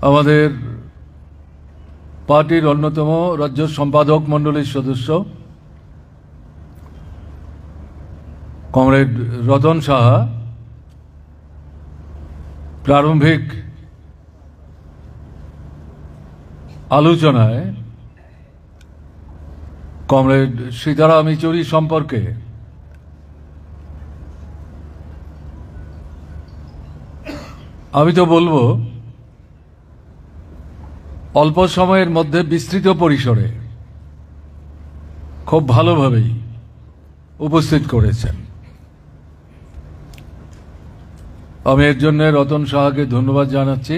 আমাদের পার্টির অন্যতম রাজ্য সম্পাদক মণ্ডলীর সদস্য কমরেড রতন সাহা প্রারম্ভিক আলোচনায় কমরেড সীতারাম ইয়েচুরি সম্পর্কে আমি তো বলবো অল্প সময়ের মধ্যে বিস্তৃত পরিসরে খুব ভালোভাবেই উপস্থিত করেছেন। আমি এর জন্য রতন সাহাকে ধন্যবাদ জানাচ্ছি।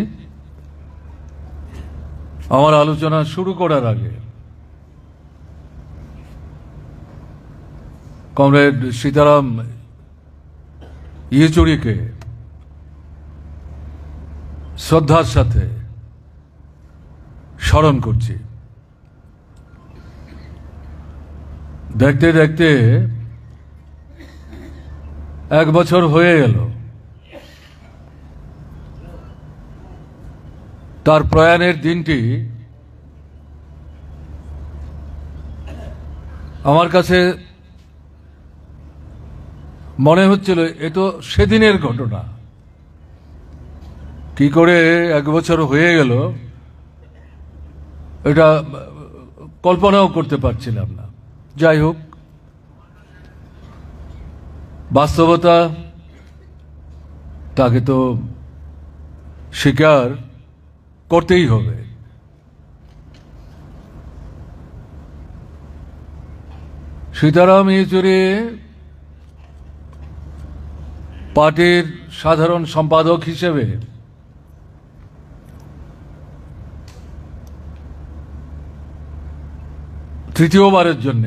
আমার আলোচনা শুরু করার আগে কমরেড সীতারাম ইয়েচুরিকে শ্রদ্ধার সাথে স্মরণ করছি। দেখতে দেখতে 1 বছর হয়ে গেল তার প্রয়াণের দিনটি আমার কাছে মনে হচ্ছিল এ তো সেদিনের ঘটনা। কি করে 1 বছর হয়ে গেল এটা কল্পনাও করতে পারছিলাম না। যাই হোক, বাস্তবতা তাকে তো স্বীকার করতেই হবে। সীতারাম ইয়েচুরি পার্টির সাধারণ সম্পাদক হিসেবে তৃতীয়বারের জন্য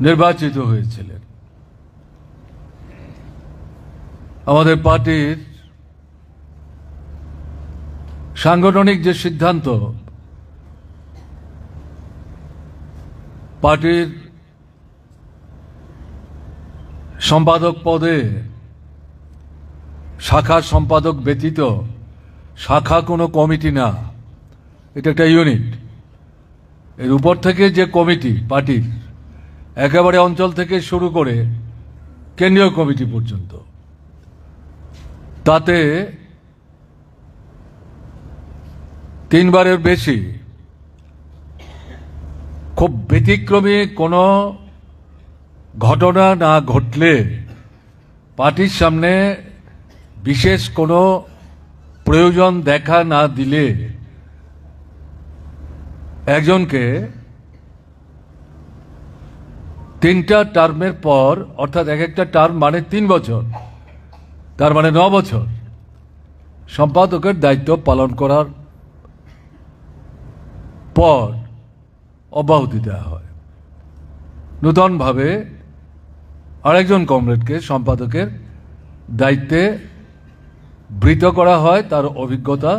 নির্বাচিত হয়েছিলেন। আমাদের পার্টির সাংগঠনিক যে সিদ্ধান্ত, পার্টির সম্পাদক পদে শাখা সম্পাদক ব্যতীত শাখা কোনো কমিটি না, এটা একটা ইউনিট। এর উপর থেকে যে কমিটি পার্টির একেবারে অঞ্চল থেকে শুরু করে কেন্দ্রীয় কমিটি পর্যন্ত, তাতে 3 বারের বেশি খুব ব্যতিক্রমী কোনো ঘটনা না ঘটলে, পার্টির সামনে বিশেষ কোনো প্রয়োজন দেখা না দিলে একজনকে 3টা টার্মের পর, অর্থাৎ এক একটা টার্ম মানে 3 বছর, তার মানে 9 বছর সম্পাদকের দায়িত্ব পালন করার পর অব্যাহতি দেওয়া হয়। নূতনভাবে আরেকজন কমরেডকে সম্পাদকের দায়িত্বে বৃত করা হয়, তার অভিজ্ঞতা,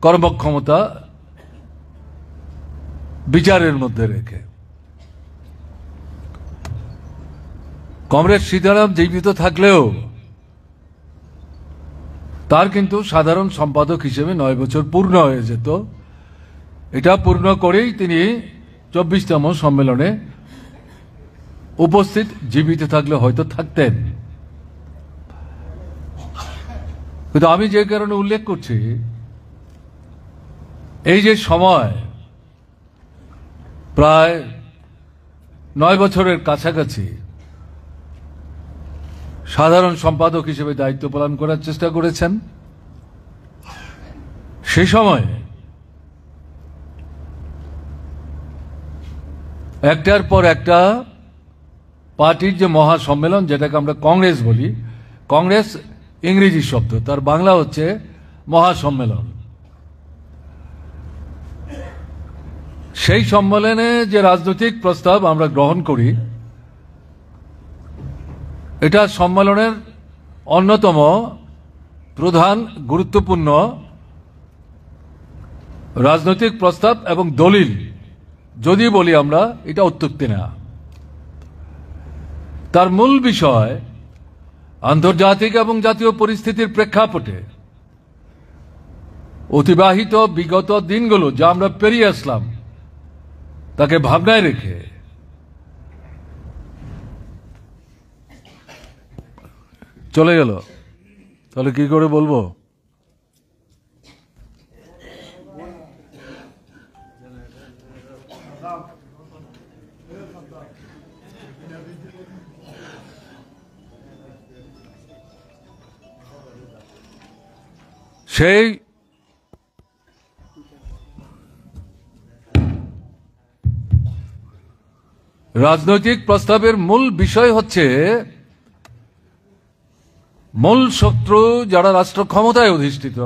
কর্মক্ষমতা বিচারের মধ্যে রেখে। কমরেড সীতারাম জীবিত থাকলেও তার কিন্তু সাধারণ সম্পাদক হিসেবে 9 বছর পূর্ণ হয়ে যেত। এটা পূর্ণ করেই তিনি 24তম সম্মেলনে উপস্থিত, জীবিত থাকলে হয়তো থাকতেন। কিন্তু আমি যে কারণে উল্লেখ করছি, এই যে সময় প্রায় 9 বছরের কাছাকাছি সাধারণ সম্পাদক হিসেবে দায়িত্ব পালন করার চেষ্টা করেছেন, সে সময় একটার পর একটা পার্টির যে মহাসম্মেলন, যেটাকে আমরা কংগ্রেস বলি, কংগ্রেস ইংরেজি শব্দ, তার বাংলা হচ্ছে মহাসম্মেলন। সেই সম্মেলনে যে রাজনৈতিক প্রস্তাব আমরা গ্রহণ করি, এটা সম্মেলনের অন্যতম প্রধান গুরুত্বপূর্ণ রাজনৈতিক প্রস্তাব এবং দলিল যদি বলি আমরা, এটা অত্যুক্তি না। তার মূল বিষয় আন্তর্জাতিক এবং জাতীয় পরিস্থিতির প্রেক্ষাপটে অতিবাহিত বিগত দিনগুলো যা আমরা পেরিয়ে আসলাম তাকে ভাবনায় রেখে চলে গেল, তাহলে কি করে বলবো? সেই রাজনৈতিক প্রস্তাবের মূল বিষয় হচ্ছে মূল শত্রু যারা রাষ্ট্র ক্ষমতায় অধিষ্ঠিত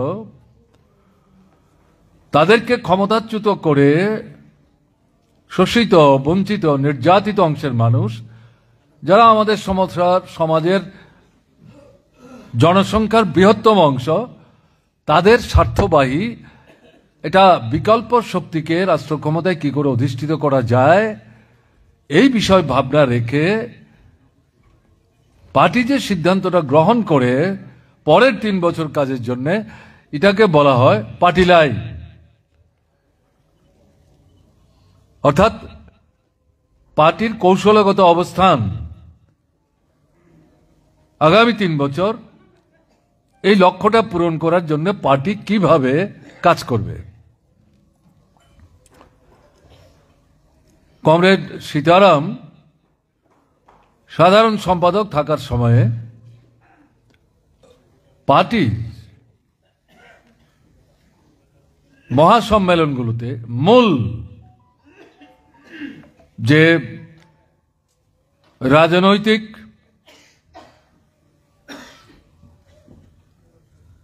তাদেরকে ক্ষমতাচ্যুত করে শোষিত, বঞ্চিত, নির্যাতিত অংশের মানুষ যারা আমাদের সমাজের জনসংখ্যার বৃহত্তম অংশ তাদের স্বার্থবাহী এটা বিকল্প শক্তিকে রাষ্ট্র ক্ষমতায় কি করে অধিষ্ঠিত করা যায় এই বিষয় ভাবনা রেখে পার্টি যে সিদ্ধান্তটা গ্রহণ করে পরের ৩ বছর কাজের জন্য এটাকে বলা হয় পার্টি লাইন, অর্থাৎ পার্টির কৌশলগত অবস্থান আগামী ৩ বছর এই লক্ষ্যটা পূরণ করার জন্য পার্টি কিভাবে কাজ করবে। কমরেড সীতারাম সাধারণ সম্পাদক থাকার সময়ে পার্টি মহাসম্মেলনগুলোতে মূল যে রাজনৈতিক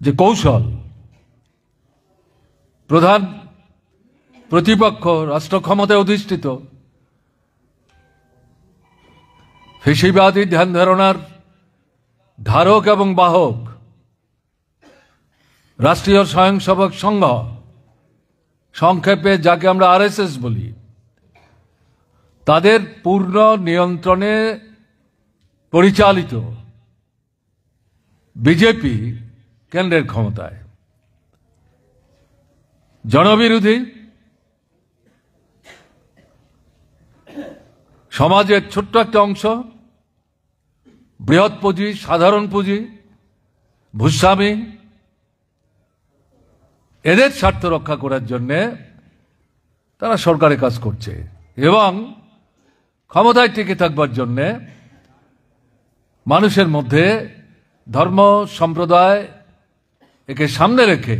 যে কৌশল, প্রধান প্রতিপক্ষ রাষ্ট্র ক্ষমতায় অধিষ্ঠিত ফেসিবাদী ধ্যান ধারণার ধারক এবং বাহক রাষ্ট্রীয় স্বয়ংসেবক সংঘ, সংক্ষেপে যাকে আমরা আরএসএস বলি, তাদের পূর্ণ নিয়ন্ত্রণে পরিচালিত বিজেপি কেন্দ্রের ক্ষমতায়, জনবিরোধী, সমাজের ছোট্ট একটা অংশ, বৃহৎ পুঁজি, সাধারণ পুঁজি, ভূস্বামী, এদের স্বার্থ রক্ষা করার জন্য তারা সরকারে কাজ করছে এবং ক্ষমতায় টিকে থাকবার জন্য মানুষের মধ্যে ধর্ম সম্প্রদায় একে সামনে রেখে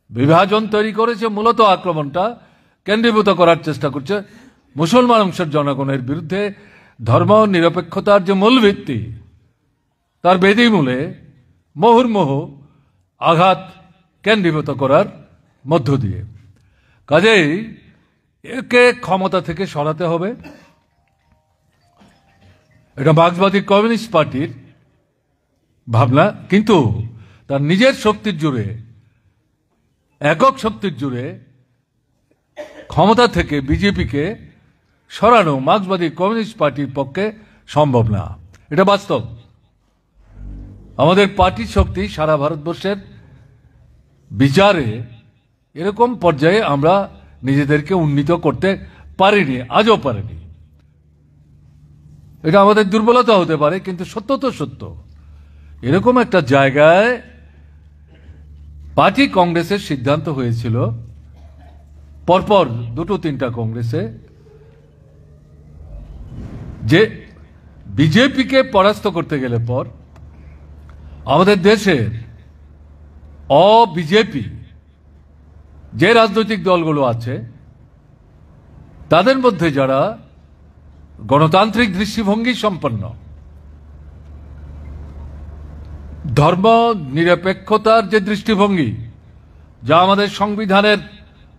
বিভাজন তৈরি করেছে। মূলত আক্রমণটা কেন্দ্রীভূত করার চেষ্টা করছে মুসলমান অংশের জনগণের বিরুদ্ধে। ধর্ম নিরপেক্ষতার যে মূল ভিত্তি তার বেদিমূলে মুহুর্মুহু আঘাত কেন্দ্রীভূত করার মধ্য দিয়ে। কাজেই একে ক্ষমতা থেকে সরাতে হবে। এটা মার্ক্সবাদী কমিউনিস্ট পার্টির ভাবনা, কিন্তু তার নিজের শক্তির জোরে, একক শক্তির জোরে ক্ষমতা থেকে বিজেপিকে সরানো মার্ক্সবাদী কমিউনিস্ট পার্টির পক্ষে সম্ভব না। এটা বাস্তব। আমাদের পার্টির শক্তি সারা ভারতবর্ষের বিচারে এরকম পর্যায়ে আমরা নিজেদেরকে উন্নীত করতে পারিনি, আজও পারিনি। এটা আমাদের দুর্বলতা হতে পারে, কিন্তু সত্য তো সত্য। এরকম একটা জায়গায় পার্টি কংগ্রেসের সিদ্ধান্ত হয়েছিল পরপর 2-3টা কংগ্রেসে যে বিজেপিকে পরাস্ত করতে গেলে পর আমাদের দেশের অবিজেপি যে রাজনৈতিক দলগুলো আছে তাদের মধ্যে যারা গণতান্ত্রিক দৃষ্টিভঙ্গি সম্পন্ন, ধর্ম নিরপেক্ষতার যে দৃষ্টিভঙ্গি, যা আমাদের সংবিধানের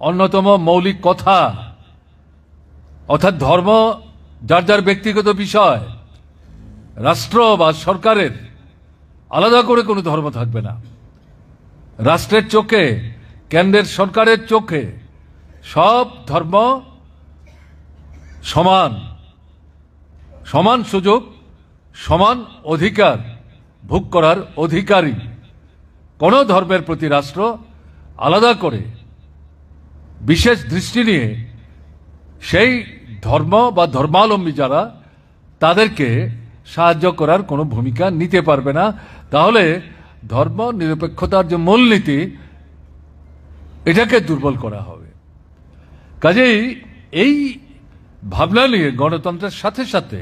অন্যতম মৌলিক কথা, অর্থাৎ ধর্ম যার যার ব্যক্তিগত বিষয়, রাষ্ট্র বা সরকারের আলাদা করে কোনো ধর্ম থাকবে না। রাষ্ট্রের চোখে, কেন্দ্রের সরকারের চোখে সব ধর্ম সমান, সমান সুযোগ, সমান অধিকার ভোগ করার অধিকারী। কোন ধর্মের প্রতি রাষ্ট্র আলাদা করে বিশেষ দৃষ্টি নিয়ে সেই ধর্ম বা ধর্মাবলম্বী যারা তাদেরকে সাহায্য করার কোনো ভূমিকা নিতে পারবে না। তাহলে ধর্ম নিরপেক্ষতার যে মূলনীতি এটাকে দুর্বল করা হবে। কাজেই এই ভাবনা নিয়ে গণতন্ত্রের সাথে সাথে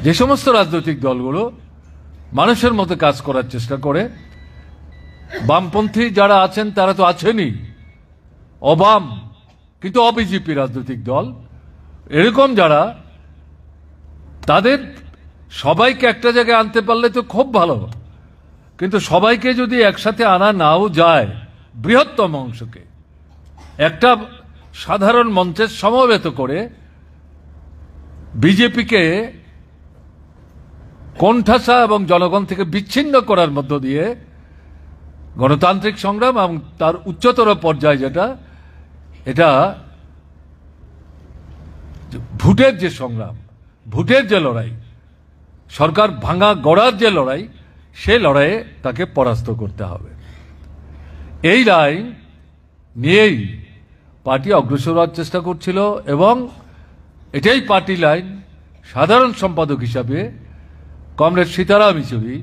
যে সমস্ত রাজনৈতিক দলগুলো মানুষের মতো কাজ করার চেষ্টা করে, বামপন্থী যারা আছেন তারা তো আছেনই, অবাম কিন্তু অবিজেপি রাজনৈতিক দল, এরকম যারা, তাদের সবাইকে একটা জায়গায় আনতে পারলে তো খুব ভালো, কিন্তু সবাইকে যদি একসাথে আনা নাও যায়, বৃহত্তম অংশকে একটা সাধারণ মঞ্চে সমবেত করে বিজেপিকে কোণঠাসা এবং জনগণ থেকে বিচ্ছিন্ন করার মধ্য দিয়ে গণতান্ত্রিক সংগ্রাম এবং তার উচ্চতর পর্যায়ে যেটা, এটা ভোটের যে সংগ্রাম, ভোটের যে লড়াই, সরকার ভাঙা গড়ার যে লড়াই, সে লড়াইয়ে তাকে পরাস্ত করতে হবে। এই লাইন নিয়েই পার্টি অগ্রসর হওয়ার চেষ্টা করছিল এবং এটাই পার্টি লাইন। সাধারণ সম্পাদক হিসাবে কমরেড সীতারাম ইয়েচুরি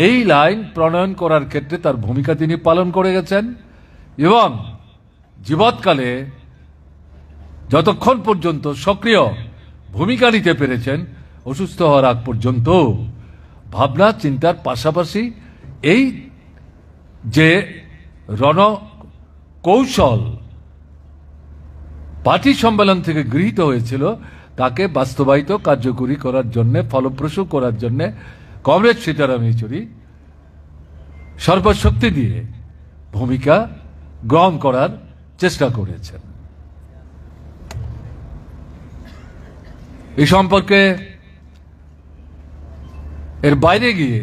এই লাইন প্রণয়ন করার ক্ষেত্রে তার ভূমিকা তিনি পালন করে গেছেন এবং জীবৎকালে যতক্ষণ পর্যন্ত সক্রিয় ভূমিকা নিতে পেরেছেন, অসুস্থ হওয়ার আগ পর্যন্ত ভাবনা চিন্তার পাশাপাশি এই যে রণকৌশল পার্টি সম্মেলন থেকে গৃহীত হয়েছিল তাকে বাস্তবায়িত কার্যকরী করার জন্য, ফলপ্রসূ করার জন্য কমরেড সীতারাম ইয়েচুরি সর্বশক্তি দিয়ে ভূমিকা গ্রহণ করার চেষ্টা করেছেন। এই সম্পর্কে এর বাইরে গিয়ে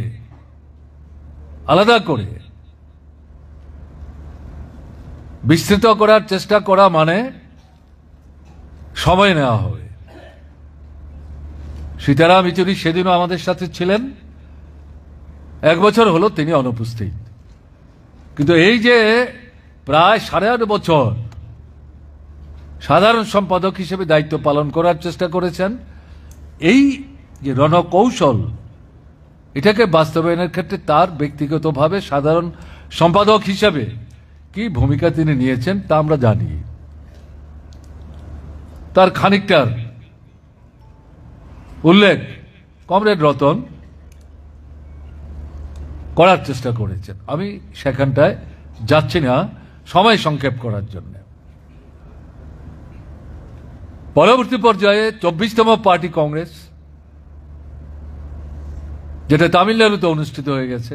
আলাদা করে বিস্তৃত করার চেষ্টা করা মানে সময় নেওয়া হবে। সীতারাম ইয়েচুরি সেদিনও আমাদের সাথে ছিলেন, 1 বছর হলো তিনি অনুপস্থিত, কিন্তু এই যে প্রায় 8.5 বছর সাধারণ সম্পাদক হিসেবে দায়িত্ব পালন করার চেষ্টা করেছেন, এই যে রণকৌশল এটাকে বাস্তবায়নের ক্ষেত্রে তার ব্যক্তিগতভাবে সাধারণ সম্পাদক হিসেবে কি ভূমিকা তিনি নিয়েছেন তা আমরা জানি। তার খানিকটার উল্লেখ কমরেড রতন করার চেষ্টা করেছেন, আমি সেখানটায় যাচ্ছি না সময় সংক্ষেপ করার জন্য। পরবর্তী পর্যায়ে 24তম পার্টি কংগ্রেস, যেটা তামিলনাড়ুতে অনুষ্ঠিত হয়ে গেছে,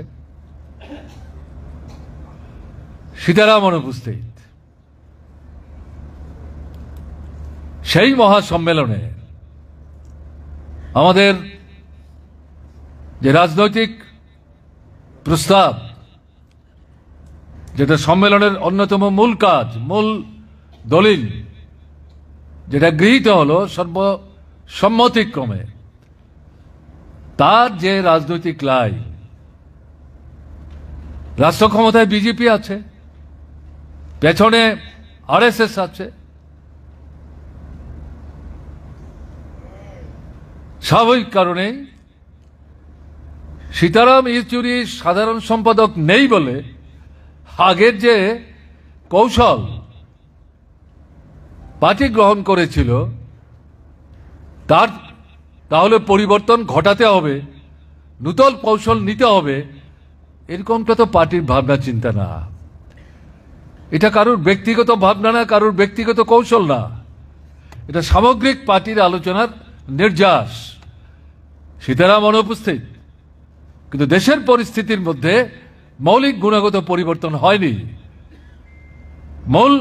সীতারাম অনুপস্থিত। সেই মহাসম্মেলনে আমাদের যে রাজনৈতিক প্রস্তাব, যেটা সম্মেলনের অন্যতম মূল কাজ, মূল দলিল, যেটা গৃহীত হলো সর্বসম্মতিক্রমে, তার যে রাজনৈতিক লাইন, রাষ্ট্র ক্ষমতায় বিজেপি আছে, পেছনে আরএসএস আছে, স্বাভাবিক কারণে সীতারাম ইয়েচুরি সাধারণ সম্পাদক নেই বলে আগের যে কৌশল পার্টি গ্রহণ করেছিল তার তাহলে পরিবর্তন ঘটাতে হবে, নূতন কৌশল নিতে হবে, এরকমটা তো পার্টির ভাবনা চিন্তা না। এটা কারোর ব্যক্তিগত ভাবনা না, কারোর ব্যক্তিগত কৌশল না, এটা সামগ্রিক পার্টির আলোচনার নির্যাস। সীতারাম অনুপস্থিত, কিন্তু দেশের পরিস্থিতির মধ্যে মৌলিক গুণগত পরিবর্তন হয়নি। মূল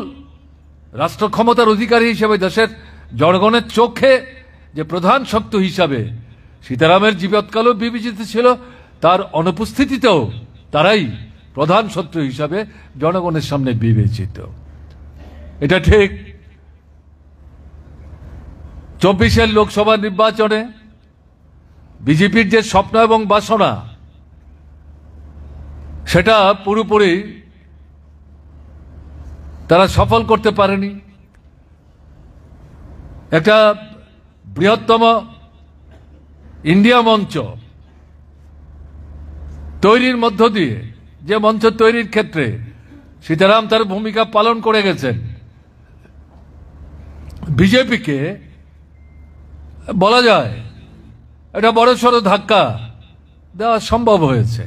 রাষ্ট্র ক্ষমতার অধিকারী হিসেবে দেশের জনগণের চোখে যে প্রধান শক্তি হিসাবে সীতারামের জীবৎকালও বিবেচিত ছিল, তার অনুপস্থিতিতেও তারাই প্রধান শত্রু হিসাবে জনগণের সামনে বিবেচিত। এটা ঠিক 24-এর লোকসভা নির্বাচনে বিজেপির যে স্বপ্ন এবং বাসনা, সেটা পুরোপুরি তারা সফল করতে পারেনি। একটা বৃহত্তম ইন্ডিয়া মঞ্চ তৈরির মধ্য দিয়ে, যে মঞ্চ তৈরির ক্ষেত্রে সীতারাম তার ভূমিকা পালন করে গেছেন, বিজেপিকে বলা যায় এটা বড়সড় ধাক্কা দেওয়া সম্ভব হয়েছে।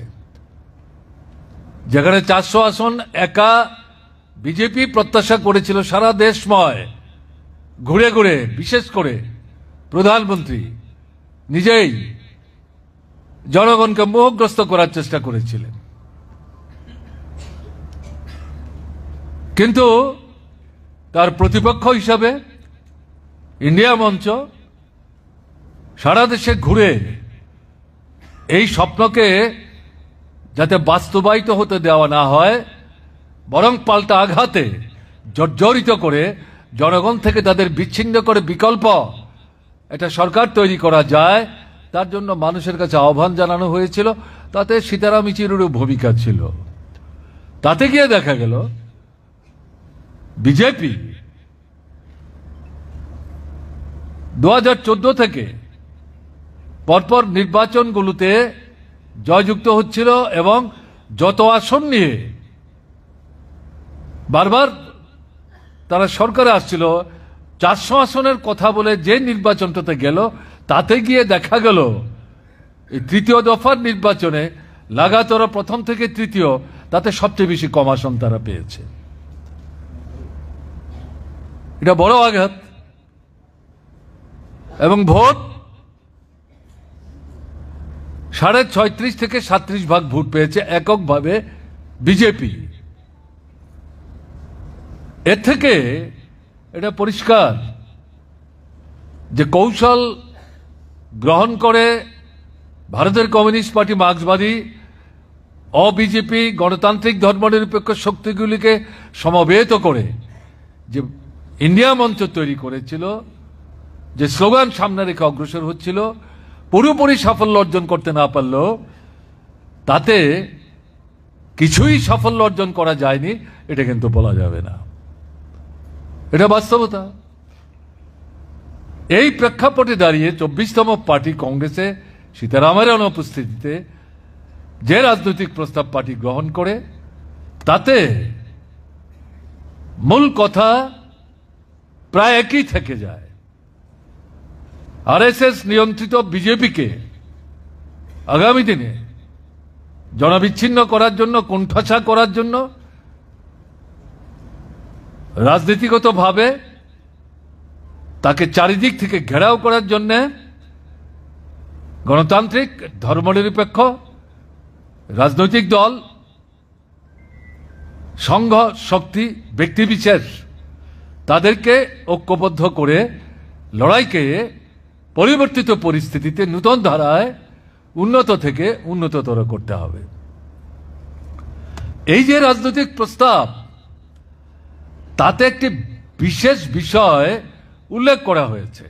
যেখানে 400 আসন একা বিজেপি প্রত্যাশা করেছিল সারা দেশময় ঘুরে ঘুরে, বিশেষ করে প্রধানমন্ত্রী নিজেই জনগণকে মোহগ্রস্ত করার চেষ্টা করেছিলেন, কিন্তু তার প্রতিপক্ষ হিসাবে ইন্ডিয়া মঞ্চ সারা দেশে ঘুরে এই স্বপ্নকে যাতে বাস্তবায়িত হতে দেওয়া না হয়, বরং পাল্টা আঘাতে জর্জরিত করে জনগণ থেকে তাদের বিচ্ছিন্ন করে বিকল্প একটা সরকার তৈরি করা যায়, তার জন্য মানুষের কাছে আহ্বান জানানো হয়েছিল। তাতে সীতারাম ইয়েচুরিরও ভূমিকা ছিল। তাতে গিয়ে দেখা গেল বিজেপি 2014 থেকে পরপর নির্বাচনগুলোতে জয়যুক্ত হচ্ছিল এবং যত আসন নিয়ে বারবার তারা সরকারে আসছিল, 400 আসনের কথা বলে যে নির্বাচনটাতে গেল, তাতে গিয়ে দেখা গেল এই তৃতীয় দফার নির্বাচনে লাগাতার প্রথম থেকে তৃতীয়, তাতে সবচেয়ে বেশি কম আসন তারা পেয়েছে। এটা বড় আঘাত। এবং ভোট 36.5 থেকে 37% ভোট পেয়েছে এককভাবে বিজেপি। এর থেকে এটা পরিষ্কার যে কৌশল গ্রহণ করে ভারতের কমিউনিস্ট পার্টি, মার্ক্সবাদী, অবিজেপি, গণতান্ত্রিক ধর্মনিরপেক্ষ শক্তিগুলিকে সমবেত করে যে ইন্ডিয়া মঞ্চ তৈরি করেছিল, যে স্লোগান সামনে রেখে অগ্রসর হচ্ছিল, পুরোপুরি সাফল্য অর্জন করতে না পারলেও তাতে কিছুই সাফল্য অর্জন করা যায়নি, এটা কিন্তু বলা যাবে না। এটা বাস্তবতা। এই প্রেক্ষাপটে দাঁড়িয়ে 24তম পার্টি কংগ্রেসে সীতারামের অনুপস্থিতিতে যে রাজনৈতিক প্রস্তাব পার্টি গ্রহণ করে, তাতে মূল কথা প্রায় একই থেকে যায়। আরএসএস নিয়ন্ত্রিত বিজেপিকে আগামী দিনে জনবিচ্ছিন্ন করার জন্য, কোণঠাসা করার জন্য, রাজনীতিগতভাবে তাকে চারিদিক থেকে ঘেরাও করার জন্য গণতান্ত্রিক ধর্মনিরপেক্ষ রাজনৈতিক দল, সংঘ শক্তি, ব্যক্তিবিশেষ তাদেরকে ঐক্যবদ্ধ করে লড়াইকে পরিবর্তিত পরিস্থিতিতে নূতন ধারায় উন্নত থেকে উন্নততর করতে হবে। এই যে রাজনৈতিক প্রস্তাব, তাতে একটি বিশেষ বিষয় উল্লেখ করা হয়েছে।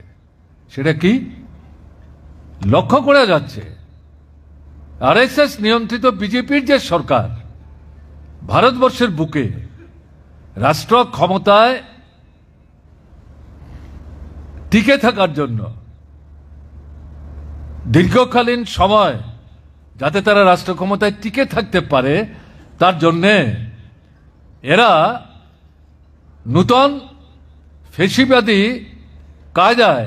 সেটা কি? লক্ষ্য করা যাচ্ছে আরএসএস নিয়ন্ত্রিত বিজেপির যে সরকার ভারতবর্ষের বুকে রাষ্ট্র ক্ষমতায় টিকে থাকার জন্য দীর্ঘকালীন সময় যাতে তারা রাষ্ট্র ক্ষমতায় টিকে থাকতে পারে, তার জন্যে এরা নূতন ফ্যাসিবাদী কায়দায়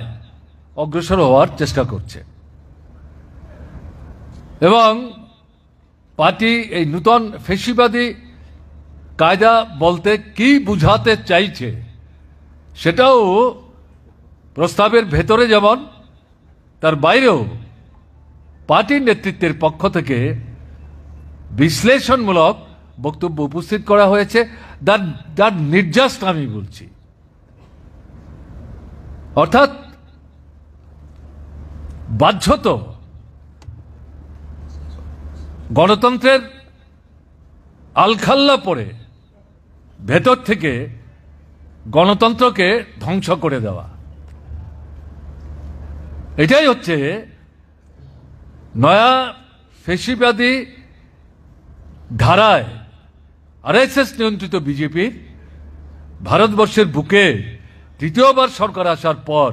অগ্রসর হওয়ার চেষ্টা করছে। এবং পার্টি এই নূতন ফ্যাসিবাদী কায়দা বলতে কি বুঝাতে চাইছে, সেটাও প্রস্তাবের ভেতরে যেমন তার বাইরেও পার্টির নেতৃত্বের পক্ষ থেকে বিশ্লেষণমূলক বক্তব্য উপস্থিত করা হয়েছে। দ্যাট নির্যাস আমি বলছি, অর্থাৎ বাধ্যত গণতন্ত্রের আলখাল্লা পড়ে ভেতর থেকে গণতন্ত্রকে ধ্বংস করে দেওয়া, এটাই হচ্ছে নয়া ফ্যাসিবাদী ধারায় আরএসএস নিয়ন্ত্রিত বিজেপির ভারতবর্ষের বুকে তৃতীয়বার সরকার আসার পর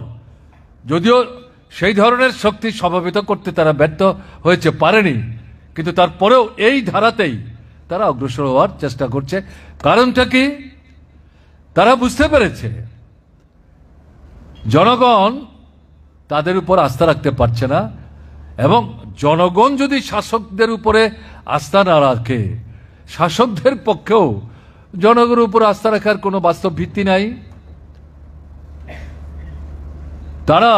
যদিও সেই ধরনের শক্তি সমবেত করতে তারা ব্যর্থ হয়েছে, পারেনি, কিন্তু তারপরেও এই ধারাতেই তারা অগ্রসর হওয়ার চেষ্টা করছে। কারণটা কি? তারা বুঝতে পেরেছে জনগণ তাদের উপর আস্থা রাখতে পারছে না, এবং জনগণ যদি শাসকদের উপরে আস্থা না রাখে, শাসকদের পক্ষেও জনগণের উপর আস্থা রাখার কোনো বাস্তব ভিত্তি নাই। তারা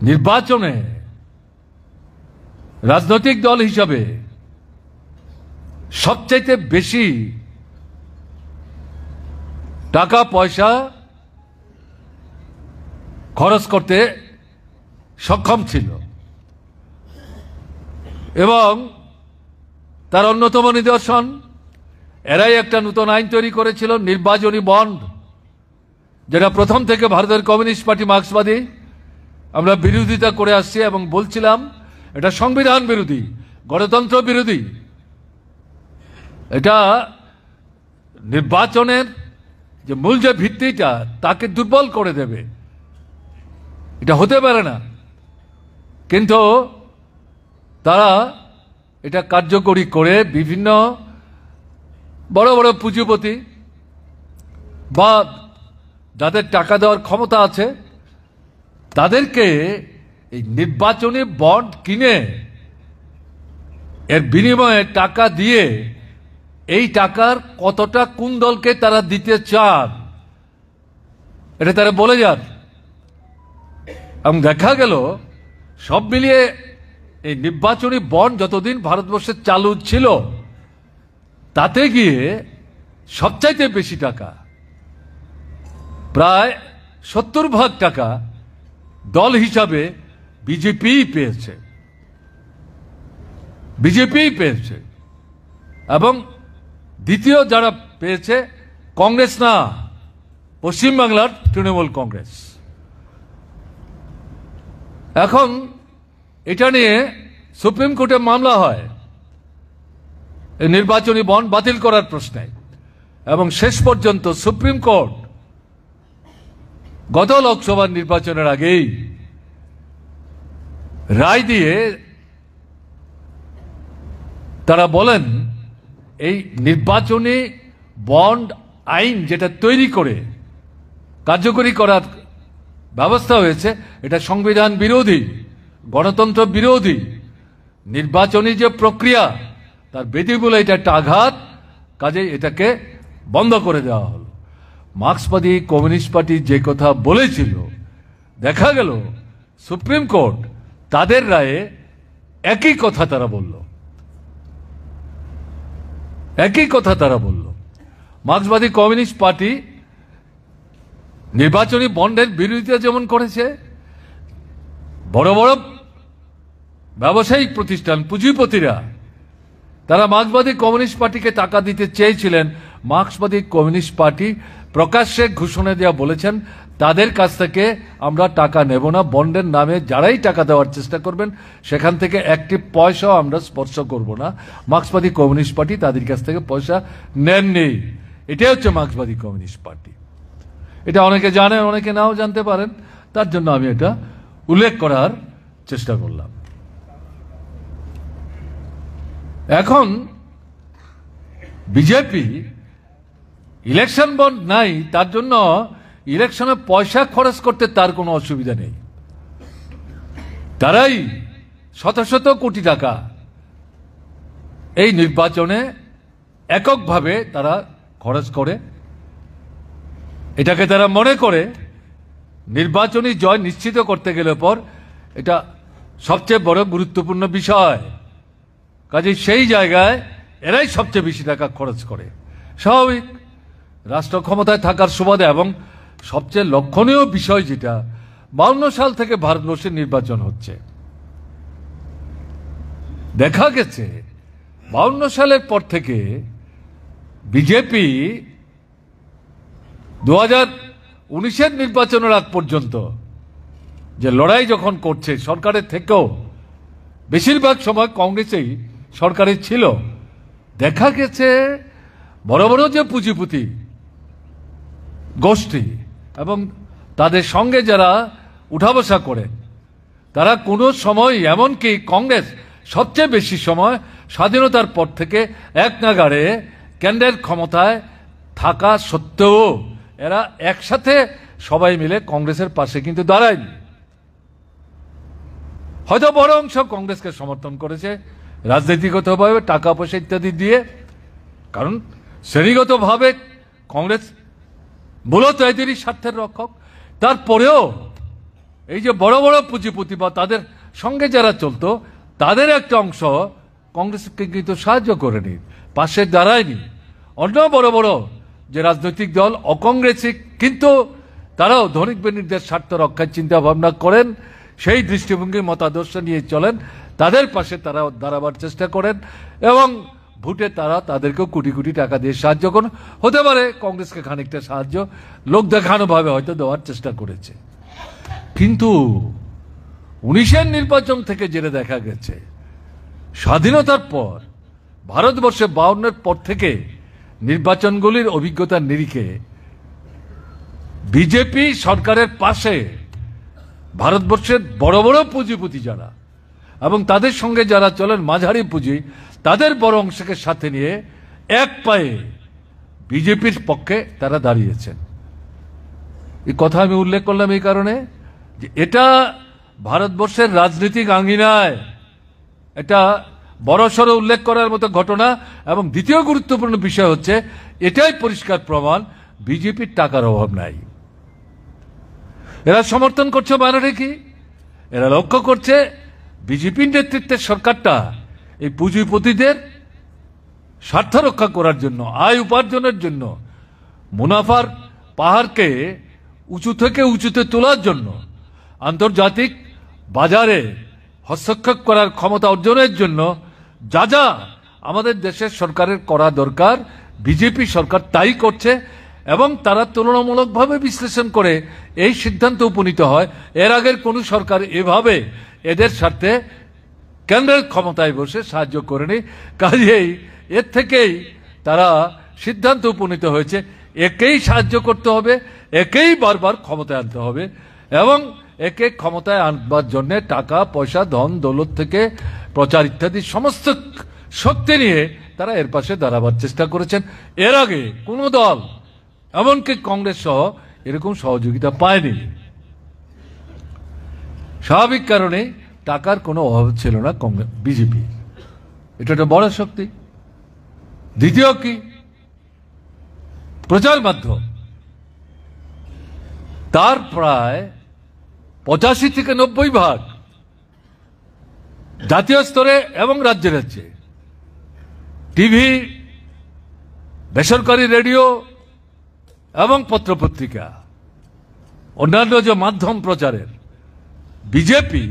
নির্বাচনে রাজনৈতিক দল হিসাবে সবচাইতে বেশি টাকা পয়সা খরচ করতে সক্ষম ছিল, এবং তার অন্যতম নিদর্শন এরাই একটা নতুন আইন তৈরি করেছিল, নির্বাচনী বন্ড, যেটা প্রথম থেকে ভারতের কমিউনিস্ট পার্টি মার্ক্সবাদী আমরা বিরোধিতা করে আসছি এবং বলছিলাম এটা সংবিধান বিরোধী, গণতন্ত্র বিরোধী, এটা নির্বাচনের যে মূল যে ভিত্তিটা তাকে দুর্বল করে দেবে, এটা হতে পারে না। কিন্তু তারা এটা কার্যকরী করে বিভিন্ন বড় বড় পুঁজিপতি বা যাদের টাকা দেওয়ার ক্ষমতা আছে তাদেরকে এই নির্বাচনী বন্ড কিনে এর বিনিময়ে টাকা দিয়ে এই টাকার কতটা কোন দলকে তারা দিতে চান এটা তারা বলে যান। এবং দেখা গেল সব মিলিয়ে এই নির্বাচনী বন্ড যতদিন ভারতবর্ষে চালু ছিল তাতে গিয়ে সবচাইতে বেশি টাকা, প্রায় 70% টাকা দল হিসাবে বিজেপি পেয়েছে, এবং দ্বিতীয় যারা পেয়েছে কংগ্রেস না, পশ্চিমবাংলার তৃণমূল কংগ্রেস। এখন এটা নিয়ে সুপ্রিম কোর্টে মামলা হয় এই নির্বাচনী বন্ড বাতিল করার প্রশ্নে, এবং শেষ পর্যন্ত সুপ্রিম কোর্ট গত লোকসভা নির্বাচনের আগেই রায় দিয়ে তারা বলেন এই নির্বাচনী বন্ড আইন যেটা তৈরি করে কার্যকরী করার ব্যবস্থা হয়েছে এটা সংবিধান বিরোধী, গণতন্ত্র বিরোধী, নির্বাচনী যে প্রক্রিয়া তার বেদিগুলো এটা একটা আঘাত, কাজে এটাকে বন্ধ করে দেওয়া হলো। মার্ক্সবাদী কমিউনিস্ট পার্টি যে কথা বলেছিল দেখা গেল সুপ্রিম কোর্ট তাদের রায়ে একই কথা তারা বলল। মার্ক্সবাদী কমিউনিস্ট পার্টি নির্বাচনী বন্ডের বিরোধিতা যেমন করেছে, বড় বড় ব্যবসায়িক প্রতিষ্ঠান পুঁজিপতিরা তারা মার্ক্সবাদী কমিউনিস্ট পার্টিকে টাকা দিতে চেয়েছিলেন। মার্ক্সবাদী কমিউনিস্ট পার্টি প্রকাশ্যে ঘোষণা দেওয়া বলেছেন তাদের কাছ থেকে আমরা টাকা নেব না, বন্ডের নামে যারাই টাকা দেওয়ার চেষ্টা করবেন সেখান থেকে একটি পয়সাও আমরা স্পর্শ করব না। মার্ক্সবাদী কমিউনিস্ট পার্টি তাদের কাছ থেকে পয়সা নেননি। এটাই হচ্ছে মার্ক্সবাদী কমিউনিস্ট পার্টি। এটা অনেকে জানেন, অনেকে নাও জানতে পারেন, তার জন্য আমি এটা উল্লেখ করার চেষ্টা করলাম। এখন বিজেপি ইলেকশন বন্ড নাই, তার জন্য ইলেকশনে পয়সা খরচ করতে তার কোনো অসুবিধা নেই। তারাই শত শত কোটি টাকা এই নির্বাচনে এককভাবে তারা খরচ করে। এটাকে তারা মনে করে নির্বাচনী জয় নিশ্চিত করতে গেলে পর এটা সবচেয়ে বড় গুরুত্বপূর্ণ বিষয়, কাজে সেই জায়গায় এরাই সবচেয়ে বেশি টাকা খরচ করে। স্বাভাবিক, রাষ্ট্র ক্ষমতায় থাকার সুবাদে। এবং সবচেয়ে লক্ষণীয় বিষয় যেটা 52 সাল থেকে ভারতবর্ষে নির্বাচন হচ্ছে, দেখা গেছে 52 সালের পর থেকে বিজেপি 2019-এর নির্বাচনের আগ পর্যন্ত যে লড়াই যখন করছে সরকারের থেকেও বেশিরভাগ সময় কংগ্রেসেই সরকারে ছিল, দেখা গেছে বড় বড় যে পুঁজিপতি গোষ্ঠী এবং তাদের সঙ্গে যারা উঠা বসা করেন, তারা কোনো সময়, এমনকি কংগ্রেস সবচেয়ে বেশি সময় স্বাধীনতার পর থেকে এক নাগাড়ে কেন্দ্রের ক্ষমতায় থাকা সত্ত্বেও এরা একসাথে সবাই মিলে কংগ্রেসের পাশে কিন্তু দাঁড়ায়নি। হয়তো বড় অংশ কংগ্রেসকে সমর্থন করেছে রাজনৈতিকভাবে, টাকা পয়সা ইত্যাদি দিয়ে, কারণ শ্রেণীগতভাবে কংগ্রেস মূলত এদেরই স্বার্থের রক্ষক। তারপরেও এই যে বড় বড় পুঁজিপতি বা তাদের সঙ্গে যারা চলতো, তাদের একটা অংশ কংগ্রেসকে কিন্তু সাহায্য করেনি, পাশে দাঁড়ায়নি। অন্য বড় বড় যে রাজনৈতিক দল অকংগ্রেসী, কিন্তু তারাও ধনিক বেনিকদের স্বার্থ রক্ষার চিন্তা ভাবনা করেন, সেই দৃষ্টিভঙ্গির মতাদর্শ নিয়ে চলেন, তাদের পাশে তারা দাঁড়াবার চেষ্টা করেন এবং ভোটে তারা তাদেরকেও কোটি কোটি টাকা দিয়ে সাহায্য করেন। হতে পারে কংগ্রেসকে খানিকটা সাহায্য লোক দেখানো ভাবে হয়তো দেওয়ার চেষ্টা করেছে। কিন্তু 19-এর নির্বাচন থেকে যেটা দেখা গেছে, স্বাধীনতার পর ভারতবর্ষে 52-এর পর থেকে নির্বাচনগুলির অভিজ্ঞতার নিরিখে বিজেপি সরকারের পাশে ভারতবর্ষের বড় বড় পুঁজিপতি যারা এবং তাদের সঙ্গে যারা চলেন মাঝারি পুঁজি, তাদের বড় অংশকে সাথে নিয়ে এক পায়ে বিজেপির পক্ষে তারা দাঁড়িয়েছেন। এই কথা আমি উল্লেখ করলাম এই কারণে যে এটা ভারতবর্ষের রাজনৈতিক আঙ্গিনায় এটা বড়সড় উল্লেখ করার মতো ঘটনা। এবং দ্বিতীয় গুরুত্বপূর্ণ বিষয় হচ্ছে, এটাই পরিষ্কার প্রমাণ বিজেপির টাকার অভাব নাই। এরা সমর্থন করছে মানে কি? এরা লক্ষ্য করছে বিজেপির নেতৃত্বের সরকারটা এই পুঁজিপতিদের স্বার্থ রক্ষা করার জন্য, আয় উপার্জনের জন্য, মুনাফার পাহাড়কে উঁচু থেকে উঁচুতে তোলার জন্য, আন্তর্জাতিক বাজারে হস্তক্ষেপ করার ক্ষমতা অর্জনের জন্য যা যা আমাদের দেশের সরকারের করা দরকার, বিজেপি সরকার তাই করছে। এবং তারা তুলনামূলকভাবে বিশ্লেষণ করে এই সিদ্ধান্ত উপনীত হয়, এর আগের কোন সরকার এভাবে এদের স্বার্থে কেন্দ্রের ক্ষমতায় বসে সাহায্য করেনি। কাজেই এর থেকেই তারা সিদ্ধান্ত উপনীত হয়েছে একেই সাহায্য করতে হবে, একেই বারবার ক্ষমতায় আনতে হবে এবং একে ক্ষমতায় আনবার জন্য টাকা পয়সা, ধন দৌলত থেকে প্রচার ইত্যাদি সমস্ত শক্তি নিয়ে তারা এর পাশে দাঁড়াবার চেষ্টা করেছেন। এর আগে কোনো দল, এমনকি কংগ্রেস সহ, এরকম সহযোগিতা পায়নি। স্বাভাবিক কারণে টাকার কোনো অভাব ছিল না বিজেপি। এটা একটা বড় শক্তি। দ্বিতীয় কি? প্রচার মাধ্যম। তার প্রায় 85 থেকে 90% জাতীয় স্তরে এবং রাজ্যে রাজ্যে টিভি, বেসরকারি রেডিও এবং পত্রপত্রিকা, অন্যান্য যে মাধ্যম প্রচারের, বিজেপি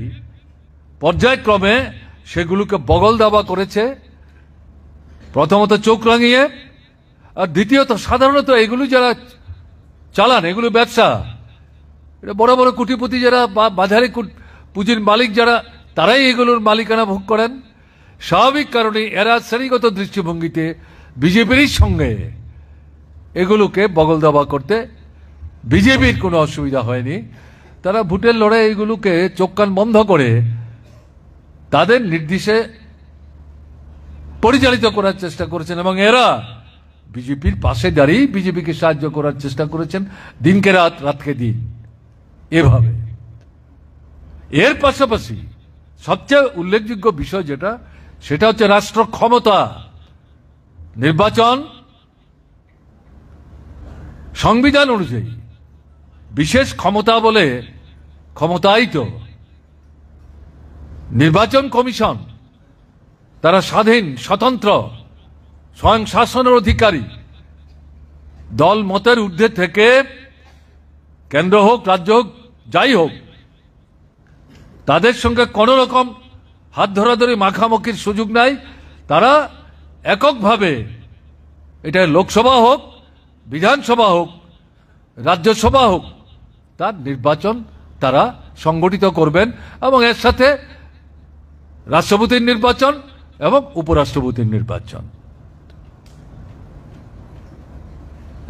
পর্যায়ক্রমে সেগুলোকে বগল দাবা করেছে। প্রথমত চোখ রাঙিয়ে, আর দ্বিতীয়ত সাধারণত এগুলো যারা চালান, এগুলো ব্যবসা, এটা বড় বড় কোটিপতি যারা বা বাজারে পুঁজির মালিক যারা, তারাই এগুলোর মালিকানা ভোগ করেন। স্বাভাবিক কারণে এরা শ্রেণীগত দৃষ্টিভঙ্গিতে বিজেপির সঙ্গে এগুলোকে বগল দাবা করতে বিজেপির কোনো অসুবিধা হয়নি। তারা ভোটের লড়াই এগুলোকে চোখ কান বন্ধ করে তাদের নির্দেশে পরিচালিত করার চেষ্টা করেছেন এবং এরা বিজেপির পাশে দাঁড়িয়ে বিজেপিকে সাহায্য করার চেষ্টা করেছেন, দিনকে রাত, রাতকে দিন, এভাবে। এর পাশাপাশি সবচেয়ে উল্লেখযোগ্য বিষয় যেটা, সেটা হচ্ছে রাষ্ট্র ক্ষমতা। নির্বাচন সংবিধান অনুযায়ী বিশেষ ক্ষমতা বলে ক্ষমতায়িত নির্বাচন কমিশন, তারা স্বাধীন, স্বতন্ত্র, স্বয়ং শাসনের অধিকারী। দল মতের ঊর্ধ্বে থেকে কেন্দ্র হোক, রাজ্য হোক, যাই হোক, তাদের সঙ্গে কোনো রকম হাত ধরাধরি মাখামাখির সুযোগ নাই। তারা এককভাবে, এটা লোকসভা হোক, বিধানসভা হোক, রাজ্যসভা হোক, তার নির্বাচন তারা সংগঠিত করবেন এবং এর সাথে রাষ্ট্রপতির নির্বাচন এবং উপরাষ্ট্রপতির নির্বাচন।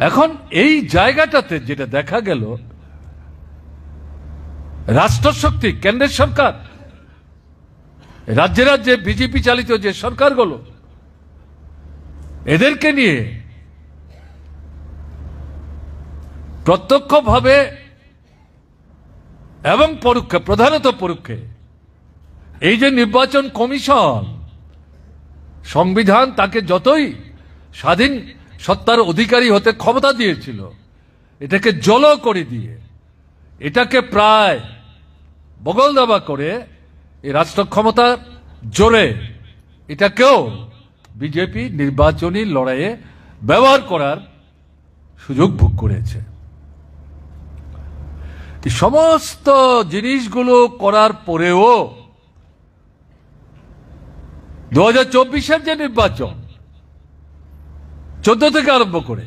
এখন এই জায়গাটাতে যেটা দেখা গেল, রাষ্ট্রশক্তি কেন্দ্রের সরকার, রাজ্যে রাজ্যে বিজেপি চালিত যে সরকারগুলো, এদেরকে নিয়ে প্রত্যক্ষভাবে এবং পরোক্ষে, প্রধানত পরোক্ষে, এই যে নির্বাচন কমিশন, সংবিধান তাকে যতই স্বাধীন সত্তার অধিকারী হতে ক্ষমতা দিয়েছিল, এটাকে জল করে দিয়ে, এটাকে প্রায় বগল দাবা করে এই রাষ্ট্র ক্ষমতা জোরে এটাকেও বিজেপি নির্বাচনী লড়াইয়ে ব্যবহার করার সুযোগ ভোগ করেছে। এই সমস্ত জিনিসগুলো করার পরেও 2024-এর যে নির্বাচন 14 থেকে আরম্ভ করে,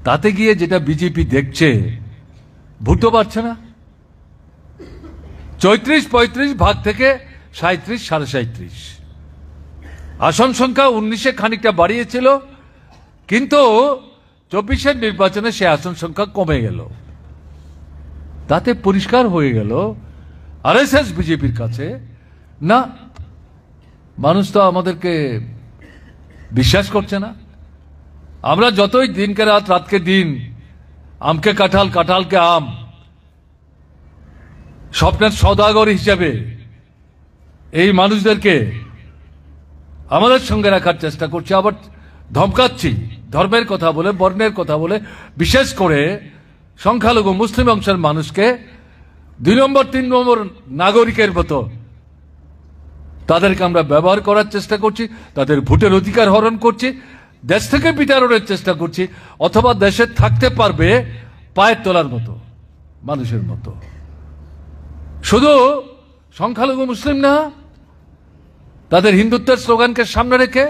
তাতে গিয়ে যেটা বিজেপি দেখছে, ভোটও পাচ্ছে না। 34-35 ভাগ থেকে 37, 37.5 আসন সংখ্যা 19-এ খানিকটা বাড়িয়েছিল, কিন্তু 24-এর নির্বাচনে সে আসন সংখ্যা কমে গেল। তাতে পরিষ্কার হয়ে গেল আরএসএস বিজেপির কাছে, না, মানুষ তো আমাদেরকে বিশ্বাস করছে না। আমরা যতই দিনকে রাত, রাতকে দিন, আমকে কাঁঠাল, কাঁঠালকে আম স্বপ্নের সওদাগর হিসেবে এই মানুষদেরকে আমাদের সঙ্গে রাখার চেষ্টা করছি, আবার ধমকাচ্ছি ধর্মের কথা বলে, বর্ণের কথা বলে, বিশেষ করে সংখ্যালঘু মুসলিম অংশের মানুষকে 2 নম্বর 3 নম্বর নাগরিকের মতো তাদেরকে আমরা ব্যবহার করার চেষ্টা করছি, তাদের ভোটের অধিকার হরণ করছি, দেশ থেকে বিতাড়নের চেষ্টা করছি, অথবা দেশে থাকতে পারবে পায়ের তোলার মতো মানুষের মতো। শুধু সংখ্যালঘু মুসলিম না, তাদের হিন্দুত্বের স্লোগানকে সামনে রেখে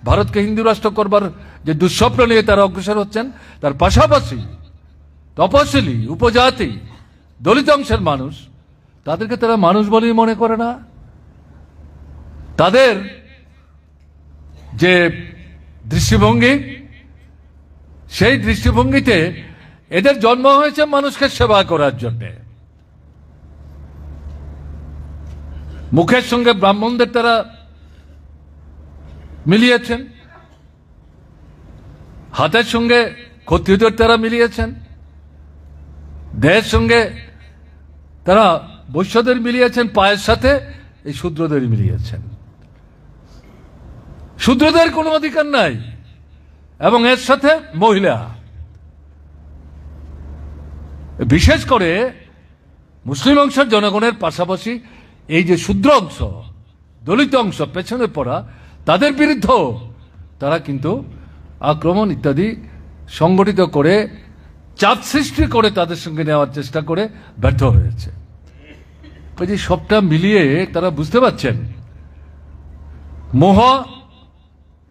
ভারতকে হিন্দু রাষ্ট্র করবার যে দুঃস্বপ্ন নিয়ে তারা অগ্রসর হচ্ছেন, তার পাশাপাশি তপশিলি, উপজাতি, দলিত অংশের মানুষ, তাদেরকে তারা মানুষ বলেই মনে করে না। তাদের যে দৃষ্টিভঙ্গি, সেই দৃষ্টিভঙ্গিতে এদের জন্ম হয়েছে মানুষকে সেবা করার জন্য। মুখের সঙ্গে ব্রাহ্মণদের তারা মিলিয়েছেন, হাতের সঙ্গে ক্ষত্রিয়দের তারা মিলিয়েছেন, দেহের সঙ্গে তারা বৈশ্যদের মিলিয়েছেন, পায়ের সাথে এই শূদ্রদের মিলিয়েছেন। শূদ্রদের কোনো অধিকার নাই, এবং এর সাথে মহিলা, বিশেষ করে মুসলিম অংশের জনগণের পাশাপাশি এই যে শূদ্র অংশ, দলিত অংশ পেছনে পড়া, তাদের বিরুদ্ধেও তারা কিন্তু আক্রমণ ইত্যাদি সংগঠিত করে, চাপ সৃষ্টি করে তাদের সঙ্গে নেওয়ার চেষ্টা করে ব্যর্থ হয়েছে। ওই যে সবটা মিলিয়ে তারা বুঝতে পারছেন মোহ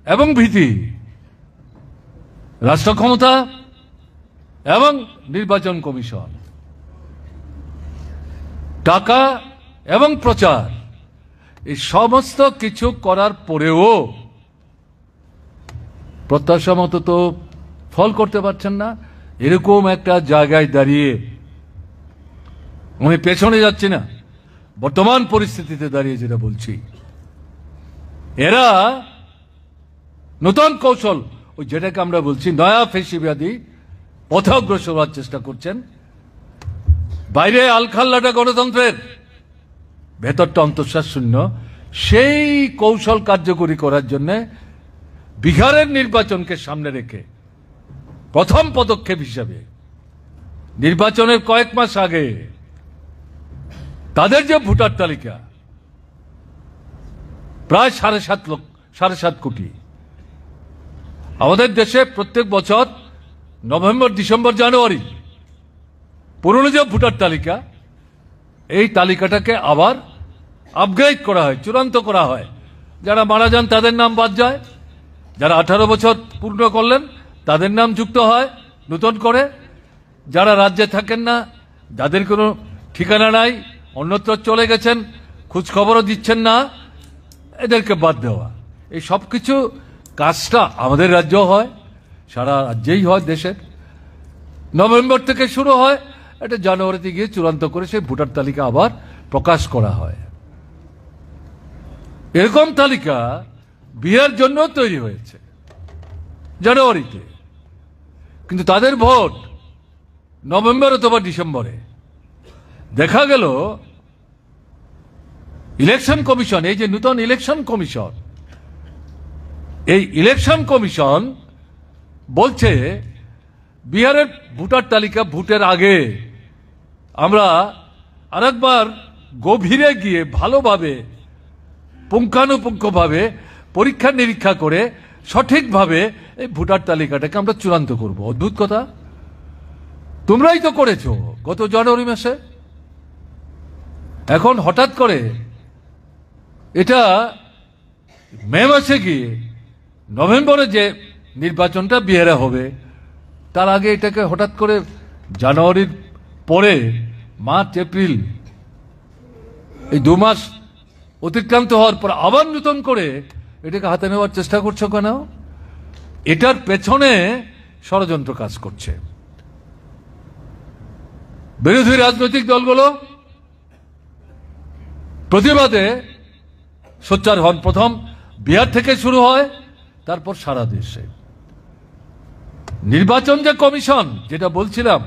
এবং ভীতি, রাষ্ট্র ক্ষমতা এবং নির্বাচন কমিশন, টাকা এবং প্রচার, এই সমস্ত কিছু করার পরেও প্রত্যাশা মতো তো ফল করতে পারছেন না। এরকম একটা জায়গায় দাঁড়িয়ে, আমি পেছনে যাচ্ছি না, বর্তমান পরিস্থিতিতে দাঁড়িয়ে যেটা বলছি, এরা নতুন কৌশল, ওই যেটাকে আমরা বলছি নয়া ফেসিবাদী পথে অগ্রসর হওয়ার চেষ্টা করছেন। বাইরে আলখাল্লাটা গণতন্ত্রের, ভেতরটা অন্তঃশ্বাস শূন্য। সেই কৌশল কার্যকরী করার জন্য বিহারের নির্বাচনকে সামনে রেখে প্রথম পদক্ষেপ হিসাবে নির্বাচনের কয়েক মাস আগে তাদের যে ভোটার তালিকা প্রায় 7.5 কোটি, আমাদের দেশে প্রত্যেক বছর নভেম্বর, ডিসেম্বর, জানুয়ারি পুরনো যে ভোটার তালিকা, এই তালিকাটাকে আবার আপগ্রেড করা হয়, চূড়ান্ত করা হয়। যারা মারা যান তাদের নাম বাদ যায়, যারা 18 বছর পূর্ণ করলেন তাদের নাম যুক্ত হয় নতুন করে, যারা রাজ্যে থাকেন না, যাদের কোনো ঠিকানা নাই, অন্যত্র চলে গেছেন, খোঁজ খবরও দিচ্ছেন না, এদেরকে বাদ দেওয়া। এই সব কিছু কাজটা আমাদের রাজ্যেও হয়, সারা রাজ্যেই হয় দেশের, নভেম্বর থেকে শুরু হয়, এটা জানুয়ারিতে গিয়ে চূড়ান্ত করে সেই ভোটার তালিকা আবার প্রকাশ করা হয়। এরকম তালিকা বিহার জন্য তৈরি হয়েছে জানুয়ারিতে, কিন্তু তাদের ভোট নভেম্বর অথবা ডিসেম্বরে। দেখা গেল ইলেকশন কমিশন, এই যে নতুন ইলেকশন কমিশন, এই ইলেকশন কমিশন বলছে বিহারের ভোটার তালিকা ভোটের আগে আমরা আরেকবার গভীরে গিয়ে ভালোভাবে পুঙ্খানুপুঙ্খভাবে পরীক্ষা নিরীক্ষা করে সঠিকভাবে এই ভোটার তালিকাটাকে আমরা চূড়ান্ত করব। অদ্ভুত কথা, তোমরাই তো করেছো গত জানুয়ারি মাসে। এখন হঠাৎ করে এটা মে মাসে গিয়ে নভেম্বরে যে নির্বাচনটা বিহারে হবে তার আগে এটাকে হঠাৎ করে জানুয়ারির পরে মার্চ এপ্রিল এই 2 মাস অতিক্রান্ত হওয়ার পর আবার নতুন করে এটাকে হাতে নেওয়ার চেষ্টা করছো কেন? এটার পেছনে ষড়যন্ত্র কাজ করছে। বিরোধী রাজনৈতিক দলগুলো প্রতিবাদে সোচ্চার হন। প্রথম বিহার থেকে শুরু হয়, তারপর সারা দেশে। নির্বাচন যে কমিশন, যেটা বলছিলাম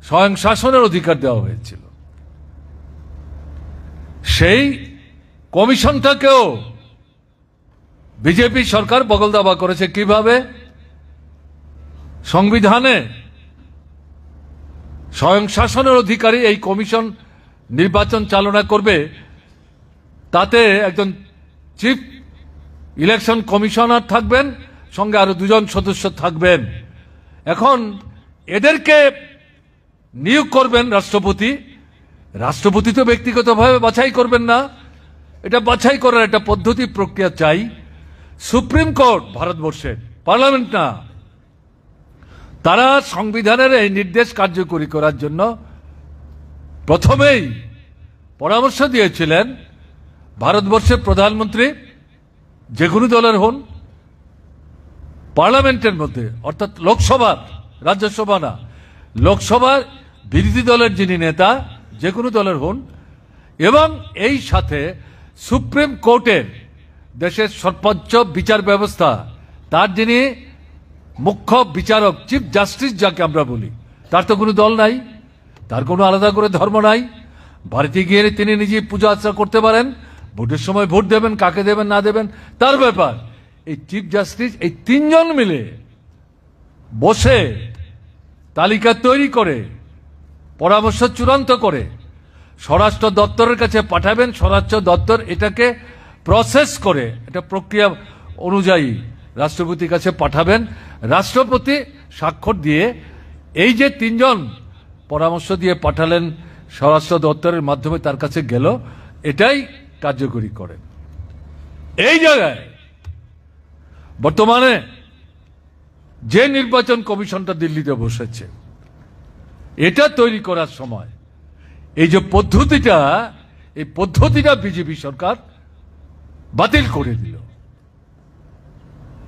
স্বয়ং শাসনের অধিকার দেওয়া হয়েছিল, সেই কমিশনটাকেও বিজেপি সরকার বগলদাবা করেছে। কিভাবে? সংবিধানে স্বয়ং শাসনের অধিকারী এই কমিশন নির্বাচন চালনা করবে, তাতে একজন চিফ ইলেকশন কমিশনার থাকবেন, সঙ্গে আরো 2 জন সদস্য থাকবেন। এখন এদেরকে নিয়োগ করবেন রাষ্ট্রপতি। রাষ্ট্রপতি তো ব্যক্তিগতভাবে বাছাই করবেন না, এটা বাছাই করার একটা পদ্ধতি প্রক্রিয়া চাই। সুপ্রিম কোর্ট ভারতবর্ষের, পার্লামেন্ট না, তারা সংবিধানের এই নির্দেশ কার্যকরী করার জন্য প্রথমেই পরামর্শ দিয়েছিলেন ভারতবর্ষের প্রধানমন্ত্রী যে কোনো দলের হন, পার্লামেন্টের মধ্যে অর্থাৎ লোকসভার, রাজ্যসভা না, লোকসভার বিরোধী দলের যিনি নেতা যে কোনো দলের হন, এবং এই সাথে সুপ্রিম কোর্টের, দেশের সর্বোচ্চ বিচার ব্যবস্থা, তার যিনি মুখ্য বিচারক, চিফ জাস্টিস যাকে আমরা বলি, তার তো কোনো দল নাই, তার কোনো আলাদা করে ধর্ম নাই। বাড়িতে গিয়ে তিনি নিজে পূজা আর্চনা করতে পারেন, ভোটের সময় ভোট দেবেন, কাকে দেবেন না দেবেন তার ব্যাপার। এই চিফ জাস্টিস এই 3 জন মিলে বসে তালিকা তৈরি করে পরামর্শ চূড়ান্ত করে স্বরাষ্ট্র দপ্তরের কাছে পাঠাবেন। স্বরাষ্ট্র দপ্তর এটাকে প্রসেস করে, এটা প্রক্রিয়া অনুযায়ী রাষ্ট্রপতির কাছে পাঠাবেন। রাষ্ট্রপতি স্বাক্ষর দিয়ে, এই যে 3 জন পরামর্শ দিয়ে পাঠালেন স্বরাষ্ট্র দপ্তরের মাধ্যমে তার কাছে গেল, এটাই কার্যকরী করেন। এই জায়গায় বর্তমানে যে নির্বাচন কমিশনটা দিল্লিতে বসেছে, এটা তৈরি করার সময় এই যে পদ্ধতিটা, এই পদ্ধতিটা বিজেপি সরকার বাতিল করে দিল।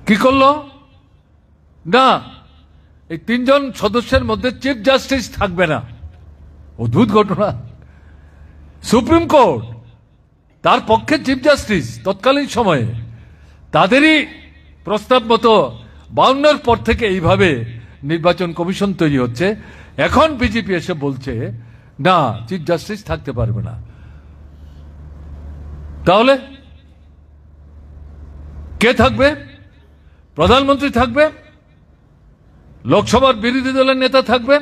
কি করলো? না, এই 3 জন সদস্যের মধ্যে চিফ জাস্টিস থাকবে না। অদ্ভুত ঘটনা। সুপ্রিম কোর্ট, তার পক্ষে চিফ জাস্টিস তৎকালীন সময়ে, তাদেরই প্রস্তাব মতো 52 পর থেকে এইভাবে নির্বাচন কমিশন তৈরি হচ্ছে। এখন বিজেপি এসে বলছে না, চিফ জাস্টিস থাকতে পারবে না। তাহলে কে থাকবে? প্রধানমন্ত্রী থাকবে, লোকসভার বিরোধী দলের নেতা থাকবেন,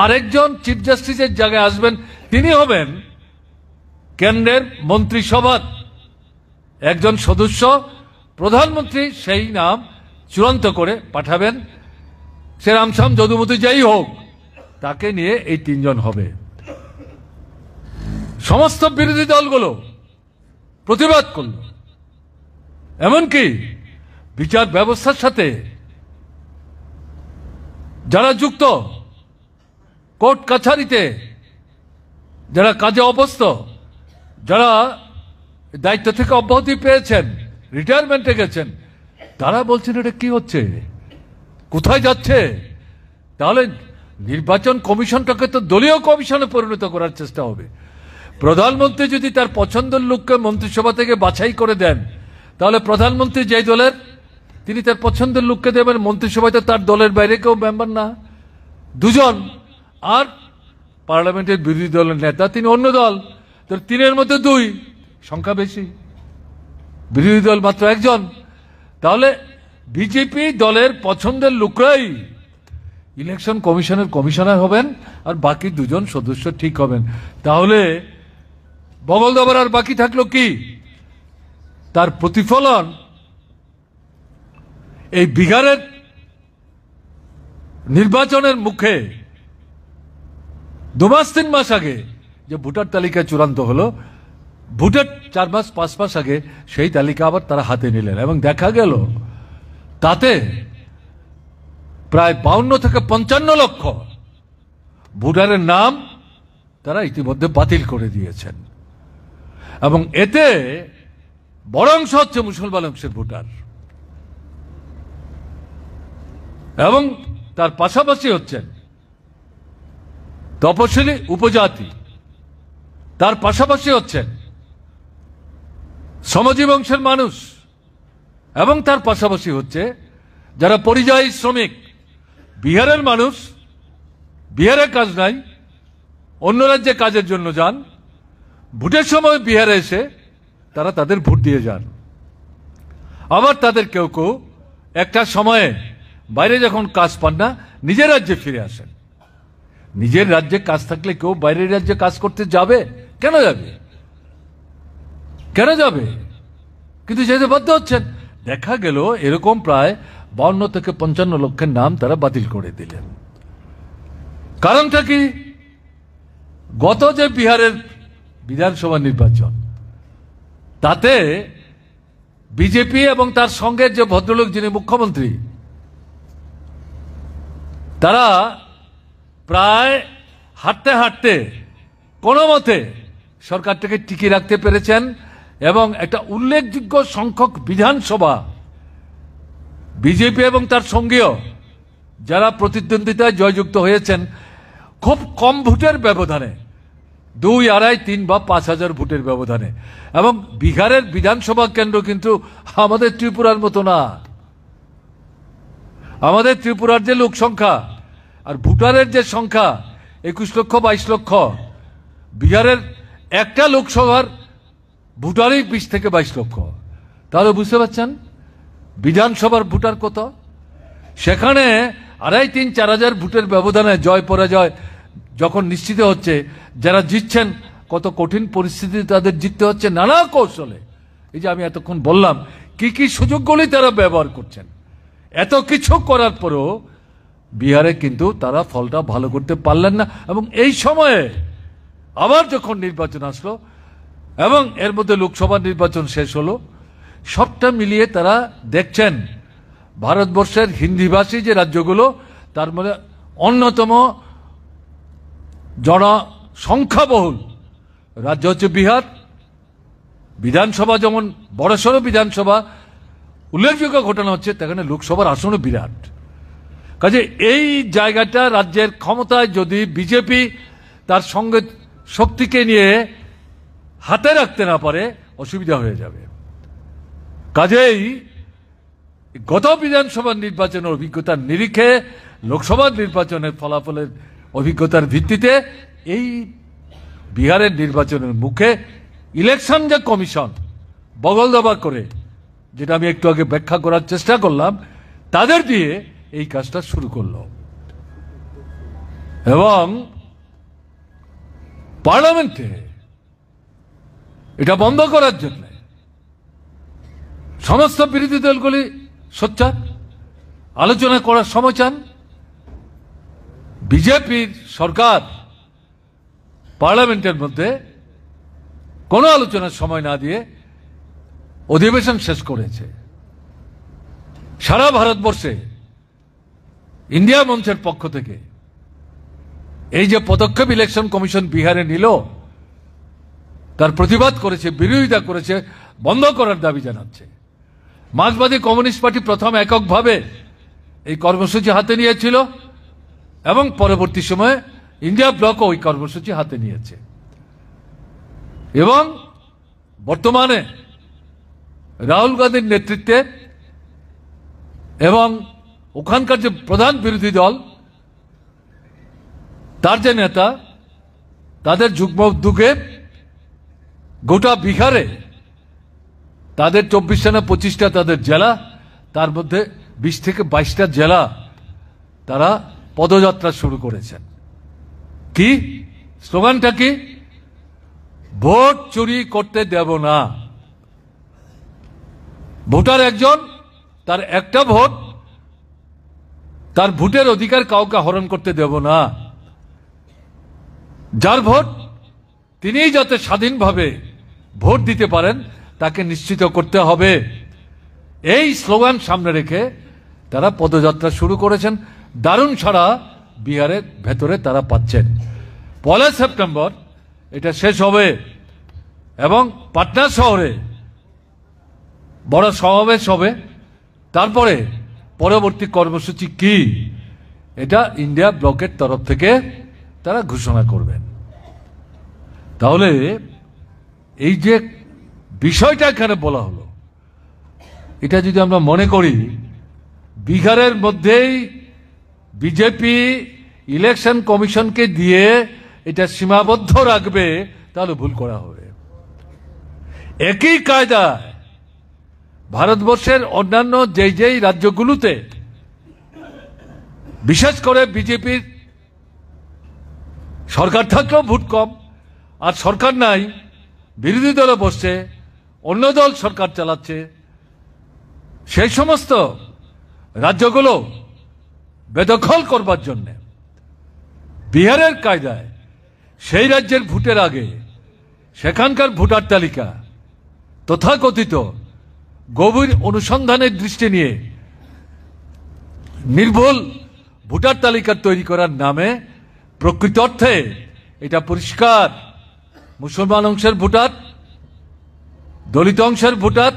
আরেকজন চিফ জাস্টিসের জায়গায় আসবেন, তিনি হবেন কেন্দ্রের মন্ত্রিসভার একজন সদস্য। প্রধানমন্ত্রী সেই নাম চূড়ান্ত করে পাঠাবেন, সে রামসাম যদুমতি যাই হোক, তাকে নিয়ে এই 3 জন হবে। সমস্ত বিরোধী দলগুলো প্রতিবাদ করল, এমনকি বিচার ব্যবস্থার সাথে যারা যুক্ত, কোর্ট কাছারিতে যারা কাজে অভ্যস্ত, যারা দায়িত্ব থেকে অব্যাহতি পেয়েছেন, রিটায়ারমেন্টে গেছেন, তারা বলছেন এটা কি হচ্ছে? কোথায় যাচ্ছে? তাহলে নির্বাচন কমিশনটাকে তো দলীয় কমিশনে পরিণত করার চেষ্টা হবে। প্রধানমন্ত্রী যদি তার পছন্দের লোককে মন্ত্রিসভা থেকে বাছাই করে দেন, তাহলে প্রধানমন্ত্রী যেই দলের, তিনি তার পছন্দের লোককে দেবেন। মন্ত্রিসভায় তো তার দলের বাইরে কেউ মেম্বার না, দুজন। আর পার্লামেন্টের বিরোধী দলের নেতা তিনি অন্য দল, তো তিনের মধ্যে দুই, সংখ্যা বেশি, বিরোধী দল মাত্র একজন। তাহলে বিজেপি দলের পছন্দের লোকরাই ইলেকশন কমিশনের কমিশনার হবেন, আর বাকি দুজন সদস্য ঠিক হবেন। তাহলে বগল দাবার আর বাকি থাকলো কি? তার প্রতিফলন এই বিহারের নির্বাচনের মুখে 2 মাস 3 মাস আগে যে ভোটার তালিকা চূড়ান্ত হলো, ভোটের 4 মাস 5 মাস আগে সেই তালিকা আবার তারা হাতে নিলেন, এবং দেখা গেল তাতে প্রায় 52 থেকে 55 লক্ষ ভোটারের নাম তারা ইতিমধ্যে বাতিল করে দিয়েছেন। এবং এতে বড় অংশ হচ্ছে মুসলমান অংশের ভোটার, এবং তার পাশাপাশি হচ্ছেন তপশিলি উপজাতি, তার পাশাপাশি হচ্ছেন শ্রমজীবী অংশের মানুষ, এবং তার পাশাপাশি হচ্ছে যারা পরিযায়ী শ্রমিক। বিহারের মানুষ, বিহারে কাজ নাই, অন্য রাজ্যে কাজের জন্য যান, ভোটের সময় বিহারে এসে তারা তাদের ভোট দিয়ে যান। আবার তাদের কেউ কেউ একটা সময়ে বাইরে যখন কাজ পান না, নিজের রাজ্যে ফিরে আসেন। নিজের রাজ্যে কাজ থাকলে কেউ বাইরের রাজ্যে কাজ করতে যাবে? কেন যাবে? কেন যাবে? কিন্তু যেতে বাধ্য হচ্ছেন। দেখা গেল এরকম প্রায় 52 থেকে 55 লক্ষের নাম তারা বাতিল করে দিলেন। কারণটা কি? গত যে বিহারের বিধানসভা নির্বাচন, তাতে বিজেপি এবং তার সঙ্গে যে ভদ্রলোক যিনি মুখ্যমন্ত্রী, তারা প্রায় হাঁটতে হাঁটতে কোনো মতে সরকারটাকে টিকিয়ে রাখতে পেরেছেন, এবং একটা উল্লেখযোগ্য সংখ্যক বিধানসভা বিজেপি এবং তার সঙ্গীয় যারা প্রতিদ্বন্দ্বিতায় জয়যুক্ত হয়েছেন খুব কম ভোটের ব্যবধানে, 2, 2.5, 3 বা 5,000 ভোটের ব্যবধানে। এবং বিহারের বিধানসভা কেন্দ্র কিন্তু আমাদের ত্রিপুরার মতো না। আমাদের ত্রিপুরার যে লোক সংখ্যা আর ভোটারের যে সংখ্যা 21 লক্ষ 22 লক্ষ, বিহারের একটা লোকসভার ভোটারই 20 থেকে 22 লক্ষ। তাহলে বুঝতে পারছেন বিধানসভার ভোটার কত? সেখানে 2.5, 3, 4,000 ভোটের ব্যবধানে জয় পরাজয় যখন নিশ্চিত হচ্ছে, যারা জিতছেন কত কঠিন পরিস্থিতি তাদের জিততে হচ্ছে নানা কৌশলে। এই যে আমি এতক্ষণ বললাম কি কি সুযোগগুলি তারা ব্যবহার করছেন, এত কিছু করার পরেও বিহারে কিন্তু তারা ফলটা ভালো করতে পারলেন না। এবং এই সময়ে আবার যখন নির্বাচন আসলো এবং এর মধ্যে লোকসভা নির্বাচন শেষ হলো, সবটা মিলিয়ে তারা দেখছেন ভারতবর্ষের হিন্দিভাষী যে রাজ্যগুলো, তার মধ্যে অন্যতম জনসংখ্যাবহুল রাজ্য হচ্ছে বিহার। বিধানসভা যেমন বড়সড় বিধানসভা, উল্লেখযোগ্য ঘটনা হচ্ছে সেখানে লোকসভার আসনও বিরাট। কাজে এই জায়গাটা রাজ্যের ক্ষমতায় যদি বিজেপি তার সঙ্গে শক্তিকে নিয়ে হাতে রাখতে না পারে, অসুবিধা হয়ে যাবে। কাজেই গত বিধানসভা নির্বাচনের অভিজ্ঞতার নিরিখে লোকসভা নির্বাচনের ফলাফলের অভিজ্ঞতার ভিত্তিতে এই বিহারের নির্বাচনের মুখে ইলেকশন যে কমিশন বগল দাবা করে, যেটা আমি একটু আগে ব্যাখ্যা করার চেষ্টা করলাম, তাদের দিয়ে এই কাজটা শুরু করলো। এবং পার্লামেন্টে এটা বন্ধ করার জন্য সমস্ত বিরোধী দলগুলি সোচ্চার, আলোচনা করার সময় চান। বিজেপির সরকার পার্লামেন্টের মধ্যে কোনো আলোচনার সময় না দিয়ে অধিবেশন শেষ করেছে। সারা ভারতবর্ষে ইন্ডিয়া মঞ্চের পক্ষ থেকে এই যে পদক্ষেপ ইলেকশন কমিশন বিহারে নিল, তার প্রতিবাদ করেছে, বিরোধিতা করেছে, বন্ধ করার দাবি জানাচ্ছে। মার্ক্সবাদী কমিউনিস্ট পার্টি প্রথম এককভাবে এই কর্মসূচি হাতে নিয়েছিল এবং পরবর্তী সময়ে ইন্ডিয়া ব্লকও ওই কর্মসূচি হাতে নিয়েছে। এবং বর্তমানে রাহুল গান্ধীর নেতৃত্বে এবং ওখানকার যে প্রধান বিরোধী দল তার যে নেতা, তাদের যুগ্ম উদ্যোগে গোটা বিহারে তাদের 24টা না 25টা তাদের জেলা, তার মধ্যে 20 থেকে 22টা জেলা তারা পদযাত্রা শুরু করেছেন। কি স্লোগানটা? কি? ভোট চুরি করতে দেব না। ভোটার একজন, তার একটা ভোট, তার ভোটের অধিকার কাউকে হরণ করতে দেব না। যার ভোট তিনিই যাতে স্বাধীনভাবে ভোট দিতে পারেন তাকে নিশ্চিত করতে হবে। এই স্লোগান সামনে রেখে তারা পদযাত্রা শুরু করেছেন। দারুণ সাড়া বিহারের ভেতরে তারা পাচ্ছেন। 1 সেপ্টেম্বর এটা শেষ হবে এবং পাটনা শহরে বড় সমাবেশ হবে। তারপরে পরবর্তী কর্মসূচি কি এটা ইন্ডিয়া ব্লকের তরফ থেকে তারা ঘোষণা করবেন। তাহলে এই যে বিষয়টা এখানে বলা হলো, এটা যদি আমরা মনে করি বিহারের মধ্যেই বিজেপি ইলেকশন কমিশনকে দিয়ে এটা সীমাবদ্ধ রাখবে, তাহলে ভুল করা হবে। একই কায়দায় ভারতবর্ষের অন্যান্য যেই রাজ্যগুলোতে বিশেষ করে বিজেপির সরকার থাকলেও ভোট কম, আর সরকার নাই, বিরোধী দলে বসছে, অন্য দল সরকার চালাচ্ছে, সেই সমস্ত রাজ্যগুলো বেদখল করবার জন্য বিহারের কায়দায় সেই রাজ্যের ভোটের আগে সেখানকার ভোটার তালিকা তথাকথিত গভীর অনুসন্ধানের দৃষ্টি নিয়ে নির্ভুল ভোটার তালিকা তৈরি করার নামে প্রকৃত অর্থে এটা পরিষ্কার মুসলমান অংশের ভোটার, দলিত অংশের ভোটার,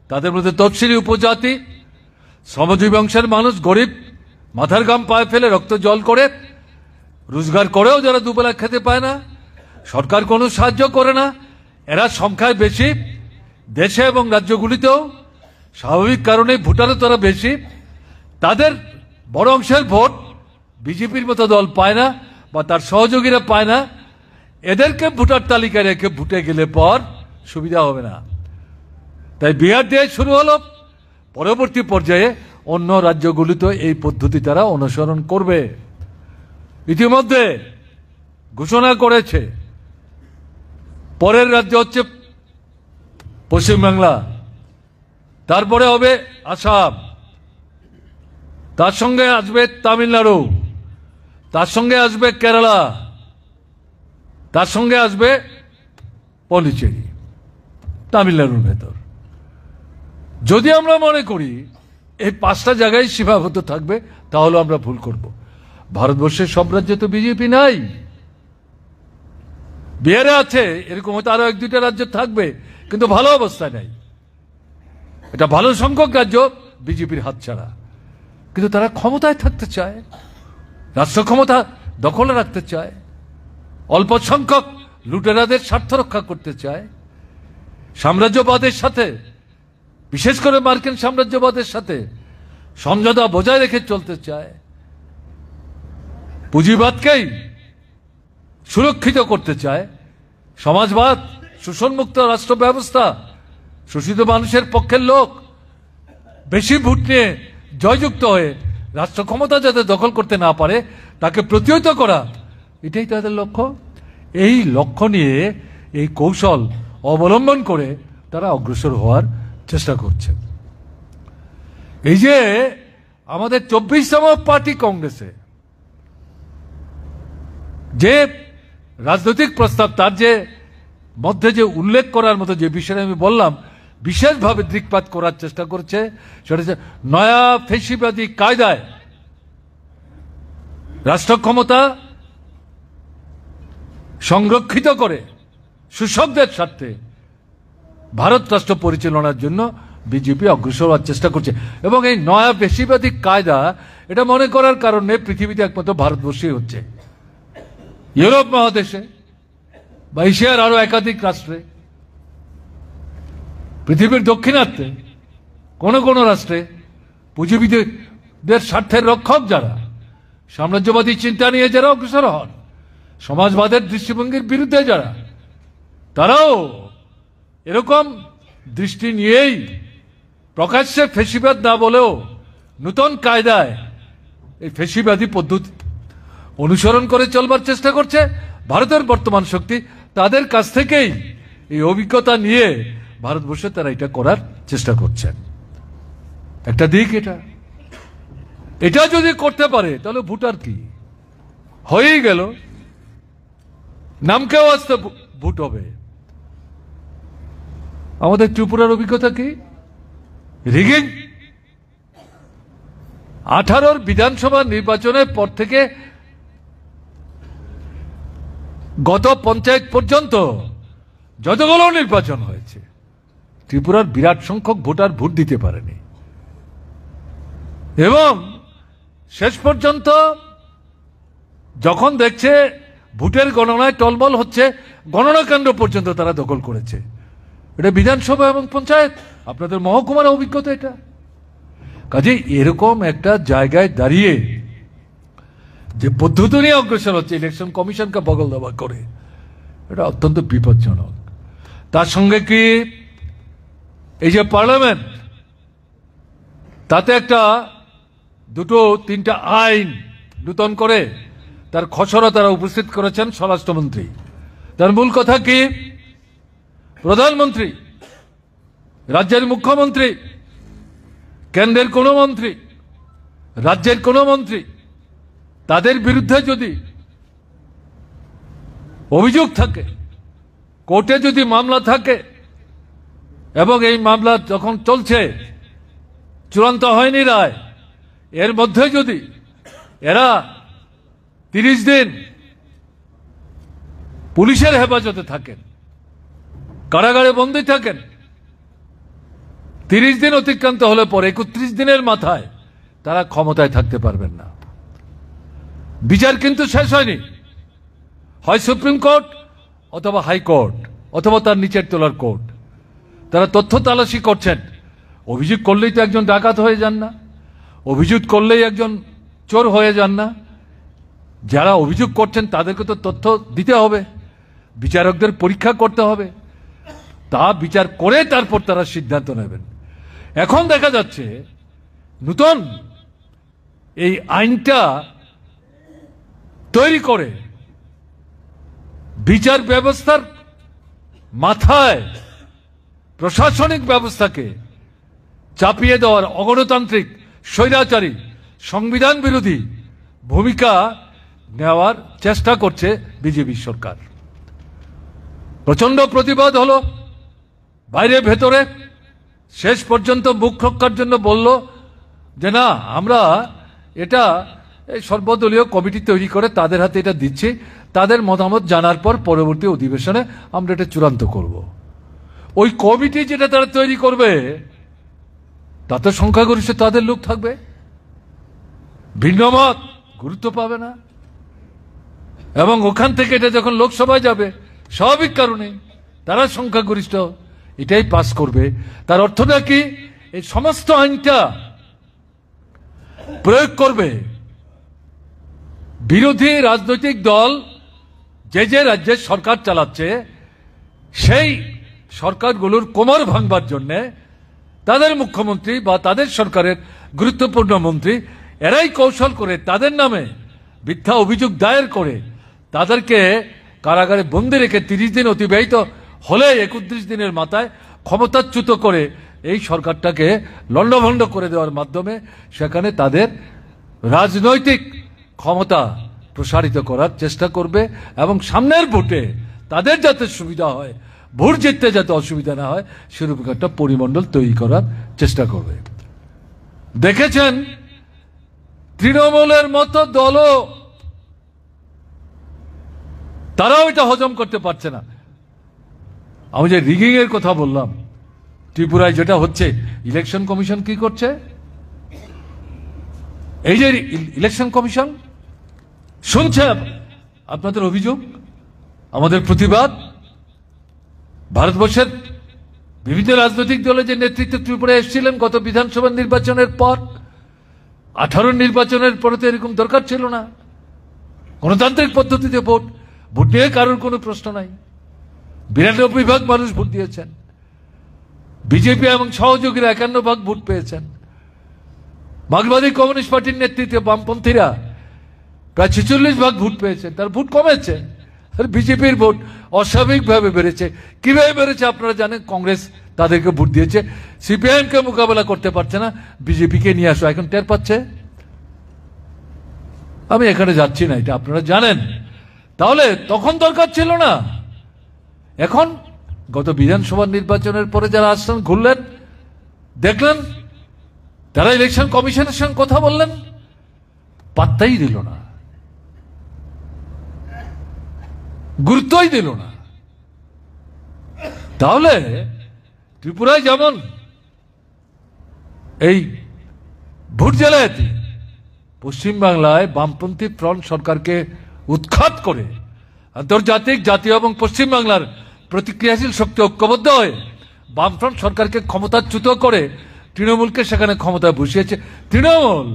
তাদের মধ্যে তফসিলি উপজাতি, শ্রমজীবী অংশের মানুষ, গরিব, মাথার ঘাম পায়ে ফেলে রক্ত জল করে রোজগার করেও যারা দুবেলা খেতে পায় না, সরকার কোনো সাহায্য করে না, এরা সংখ্যায় বেশি, দেশে এবং রাজ্যগুলিতেও স্বাভাবিক কারণে ভোটারও তারা বেশি, তাদের বড় অংশের ভোট বিজেপির মতো দল পায় না বা তার সহযোগীরা পায় না। এদেরকে ভোটার তালিকায় রেখে ভোটে গেলে পর সুবিধা হবে না। তাই বিহার দিয়ে শুরু হলো, পরবর্তী পর্যায়ে অন্য রাজ্যগুলিতে এই পদ্ধতি তারা অনুসরণ করবে। ইতিমধ্যে ঘোষণা করেছে পরের রাজ্য হচ্ছে পশ্চিমবাংলা, তারপরে হবে আসাম, তার সঙ্গে আসবে তামিলনাড়ু, তার সঙ্গে আসবে কেরালা, তার সঙ্গে আসবে পন্ডিচেরি, তামিলনাড়ুর ভেতর। যদি আমরা মনে করি এই 5টা জায়গায় সীমাবদ্ধ থাকবে তাহলে আমরা ভুল করব। ভারতবর্ষের সব রাজ্যে তো বিজেপি নাই, বিহারে আছে, এরকম হয়তো আরো 1-2টা রাজ্য থাকবে, কিন্তু ভালো অবস্থায় নাই। এটা ভালো সংখ্যক রাজ্য বিজেপির হাত ছাড়া, কিন্তু তারা ক্ষমতায় থাকতে চায়, রাষ্ট্র ক্ষমতা দখলে রাখতে চায়, অল্প সংখ্যক লুটেরাদের স্বার্থ রক্ষা করতে চায়, সাম্রাজ্যবাদের সাথে, বিশেষ করে মার্কিন সাম্রাজ্যবাদের সাথে সমঝোতা বজায় রেখে চলতে চায়, পুঁজিবাদকেই সুরক্ষিত করতে চায়, সমাজবাদ, শোষণমুক্ত রাষ্ট্র ব্যবস্থা, শোষিত মানুষের পক্ষের লোক বেশি ভোট নিয়ে জয়যুক্ত হয়ে রাষ্ট্র ক্ষমতা যাতে দখল করতে না পারে তাকে প্রতিহত করা, এটাই তাদের লক্ষ্য। এই লক্ষ্য নিয়ে এই কৌশল অবলম্বন করে তারা অগ্রসর হওয়ার চেষ্টা করছে। এই যে আমাদের 24তম পার্টি কংগ্রেসে যে রাজনৈতিক প্রস্তাব, তার যে মধ্যে যে উল্লেখ করার মতো যে বিষয়ে আমি বললাম বিশেষভাবে দৃকপাত করার চেষ্টা করছে, সেটা হচ্ছে নয়া ফেসিবাদী কায়দায় রাষ্ট্র ক্ষমতা সংরক্ষিত করে সুশব্দের স্বার্থে ভারত রাষ্ট্র পরিচালনার জন্য বিজেপি অগ্রসর হওয়ার চেষ্টা করছে। এবং এই নয়া বেশিবাদী কায়দা এটা মনে করার কারণে পৃথিবীতে একমাত্র ভারতবর্ষই হচ্ছে, ইউরোপ মহাদেশে বা এশিয়ার আরো একাধিক রাষ্ট্রে, পৃথিবীর দক্ষিণার্থে কোন কোন রাষ্ট্রে পুঁজিবিদের স্বার্থের রক্ষক যারা, সাম্রাজ্যবাদী চিন্তা নিয়ে যারা অগ্রসর হন, সমাজবাদের দৃষ্টিভঙ্গির বিরুদ্ধে যারা, তারাও এরকম দৃষ্টি নিয়েই প্রকাশ্যে ফেসিবাদ না বলেও নূতন কায়দায় এই ফেসিবাদী পদ্ধতি অনুসরণ করে চলবার চেষ্টা করছে। ভারতের বর্তমান শক্তি তাদের কাছ থেকেই এই অভিজ্ঞতা নিয়ে ভারতবর্ষে তারা এটা করার চেষ্টা করছেন। একটা দিক এটা যদি করতে পারে তাহলে ভোটার কি হয়েই গেল, নামকেও আসতে ভোট হবে। আমাদের ত্রিপুরার অভিজ্ঞতা কি? রিগিং 18 বিধানসভা নির্বাচনের পর থেকে গত পঞ্চায়েত পর্যন্ত যতগুলো নির্বাচন হয়েছে, ত্রিপুরার বিরাট সংখ্যক ভোটার ভোট দিতে পারেনি। এবং শেষ পর্যন্ত যখন দেখছে ভোটের গণনায় টলমল হচ্ছে, গণনা কেন্দ্র পর্যন্ত তারা দখল করেছে। এটা বিধানসভা এবং পঞ্চায়েত, আপনাদের মহকুমার অভিজ্ঞতা এটা। কাজে এরকম একটা জায়গায় দাঁড়িয়ে যে পদ্ধতি নিয়ে অগ্রসর হচ্ছে ইলেকশন কমিশনকে বগল দেওয়া করে, এটা অত্যন্ত বিপজ্জনক। তার সঙ্গে কি এই যে পার্লামেন্ট, তাতে একটা দুটো তিনটা আইন নূতন করে তার খসড়া তারা উপস্থিত করেছেন স্বরাষ্ট্রমন্ত্রী। তার মূল কথা কি? প্রধানমন্ত্রী, রাজ্যের মুখ্যমন্ত্রী, কেন্দ্রের কোন মন্ত্রী, রাজ্যের কোন মন্ত্রী, তাদের বিরুদ্ধে যদি অভিযোগ থাকে, কোর্টে যদি মামলা থাকে এবং এই মামলা যখন চলছে, চূড়ান্ত হয়নি রায়, এর মধ্যে যদি এরা 30 দিন পুলিশের হেফাজতে থাকেন, কারাগারে বন্দী থাকেন, 30 দিন অতিক্রান্ত হলে পরে 31 দিনের মাথায় তারা ক্ষমতায় থাকতে পারবেন না। বিচার কিন্তু শেষ হয়নি, হয় সুপ্রিম কোর্ট অথবা হাইকোর্ট অথবা তার নিচের তলার কোর্ট, তারা তথ্য তালাশি করছেন। অভিযোগ করলেই তো একজন ডাকাত হয়ে যান না, অভিযোগ করলেই একজন চোর হয়ে যান না। যারা অভিযোগ করছেন তাদেরকে তো তথ্য দিতে হবে, বিচারকদের পরীক্ষা করতে হবে, তা বিচার করে তারপর তারা সিদ্ধান্ত নেবেন। এখন দেখা যাচ্ছে নতুন এই আইনটা তৈরি করে বিচার ব্যবস্থার মাথায় প্রশাসনিক ব্যবস্থাকে চাপিয়ে দেওয়ার অগণতান্ত্রিক, স্বৈরাচারী, সংবিধান বিরোধী ভূমিকা নেওয়ার চেষ্টা করছে বিজেপি সরকার। প্রচন্ড প্রতিবাদ হলো বাইরে ভেতরে, শেষ পর্যন্ত মুখ রক্ষার জন্য বলল যে না, আমরা এটা এই সর্বদলীয় কমিটি তৈরি করে তাদের হাতে এটা দিচ্ছি, তাদের মতামত জানার পর পরবর্তী অধিবেশনে আমরা এটা চূড়ান্ত করব। ওই কমিটি যেটা তারা তৈরি করবে তাতে সংখ্যাগরিষ্ঠ তাদের লোক থাকবে, ভিন্ন মত গুরুত্ব পাবে না। এবং ওখান থেকে এটা যখন লোকসভায় যাবে, স্বাভাবিক কারণে তারা সংখ্যাগরিষ্ঠ এটাই পাস করবে। তার অর্থটা কি? এই সমস্ত আইনটা প্রয়োগ করবে বিরোধী রাজনৈতিক দল যে যে রাজ্যের সরকার চালাচ্ছে, সেই সরকারগুলোর কোমর ভাঙবার জন্য তাদের মুখ্যমন্ত্রী বা তাদের সরকারের গুরুত্বপূর্ণ মন্ত্রী এরাই কৌশল করে তাদের নামে মিথ্যা অভিযোগ দায়ের করে তাদেরকে কারাগারে বন্দি রেখে 30 দিন অতিবাহিত হলে 31 দিনের মাথায় ক্ষমতাচ্যুত করে এই সরকারটাকে লণ্ডভণ্ড করে দেওয়ার মাধ্যমে সেখানে তাদের রাজনৈতিক ক্ষমতা প্রসারিত করার চেষ্টা করবে এবং সামনের ভোটে তাদের যাতে সুবিধা হয়, ভোট জিততে যাতে অসুবিধা না হয়, সেরকম একটা পরিমণ্ডল তৈরি করার চেষ্টা করবে। দেখেছেন তৃণমূলের মতো দলও তারাও এটা হজম করতে পারছে না। আমি যে রিগিং এর কথা বললাম, ত্রিপুরায় যেটা হচ্ছে, ইলেকশন কমিশন কি করছে? এই যে ইলেকশন কমিশন শুনছে আপনাদের অভিযোগ, আমাদের প্রতিবাদ, ভারতবর্ষের বিভিন্ন রাজনৈতিক দলের যে নেতৃত্ব ত্রিপুরায় এসেছিলেন গত বিধানসভা নির্বাচনের পর, 18 নির্বাচনের পরে তো এরকম দরকার ছিল না। গণতান্ত্রিক পদ্ধতিতে ভোট নিয়ে কারোর কোনো প্রশ্ন নাই। 92% মানুষ ভোট দিয়েছেন। বিজেপি এবং সহযোগীরা 51% ভোট পেয়েছেন। মার্ক্সবাদী কমিউনিস্ট পার্টির নেতৃত্বে বামপন্থীরা প্রায় 46% ভোট পেয়েছেন। তার ভোট কমেছে, আর বিজেপির ভোট অস্বাভাবিকভাবে বেড়েছে। কিভাবে বেড়েছে আপনারা জানেন? কংগ্রেস তাদেরকে ভোট দিয়েছে, সিপিআইএম কে মোকাবেলা করতে পারছে না, বিজেপিকে নিয়ে আসো, এখন টের পাচ্ছে। আমি এখানে যাচ্ছি না, এটা আপনারা জানেন। তাহলে তখন দরকার ছিল না। এখন গত বিধানসভা নির্বাচনের পরে যারা আসছেন, ঘুরলেন, দেখলেন, তারা ইলেকশন কমিশনের সঙ্গে কথা বললেন, পাত্তাই দিল না, গুরুত্বই দিল না। তাহলে ত্রিপুরায় যেমন এই ভোট জালিয়াতি, পশ্চিমবাংলায় বামপন্থী ফ্রন্ট সরকারকে উৎখাত করে আন্তর্জাতিক, জাতীয় এবং পশ্চিমবাংলার প্রতিক্রিয়াশীল শক্তি ঐক্যবদ্ধ হয়ে বামফ্রন্ট সরকারকে ক্ষমতাচ্যুত করে তৃণমূলকে সেখানে ক্ষমতায় বসিয়েছে। তৃণমূল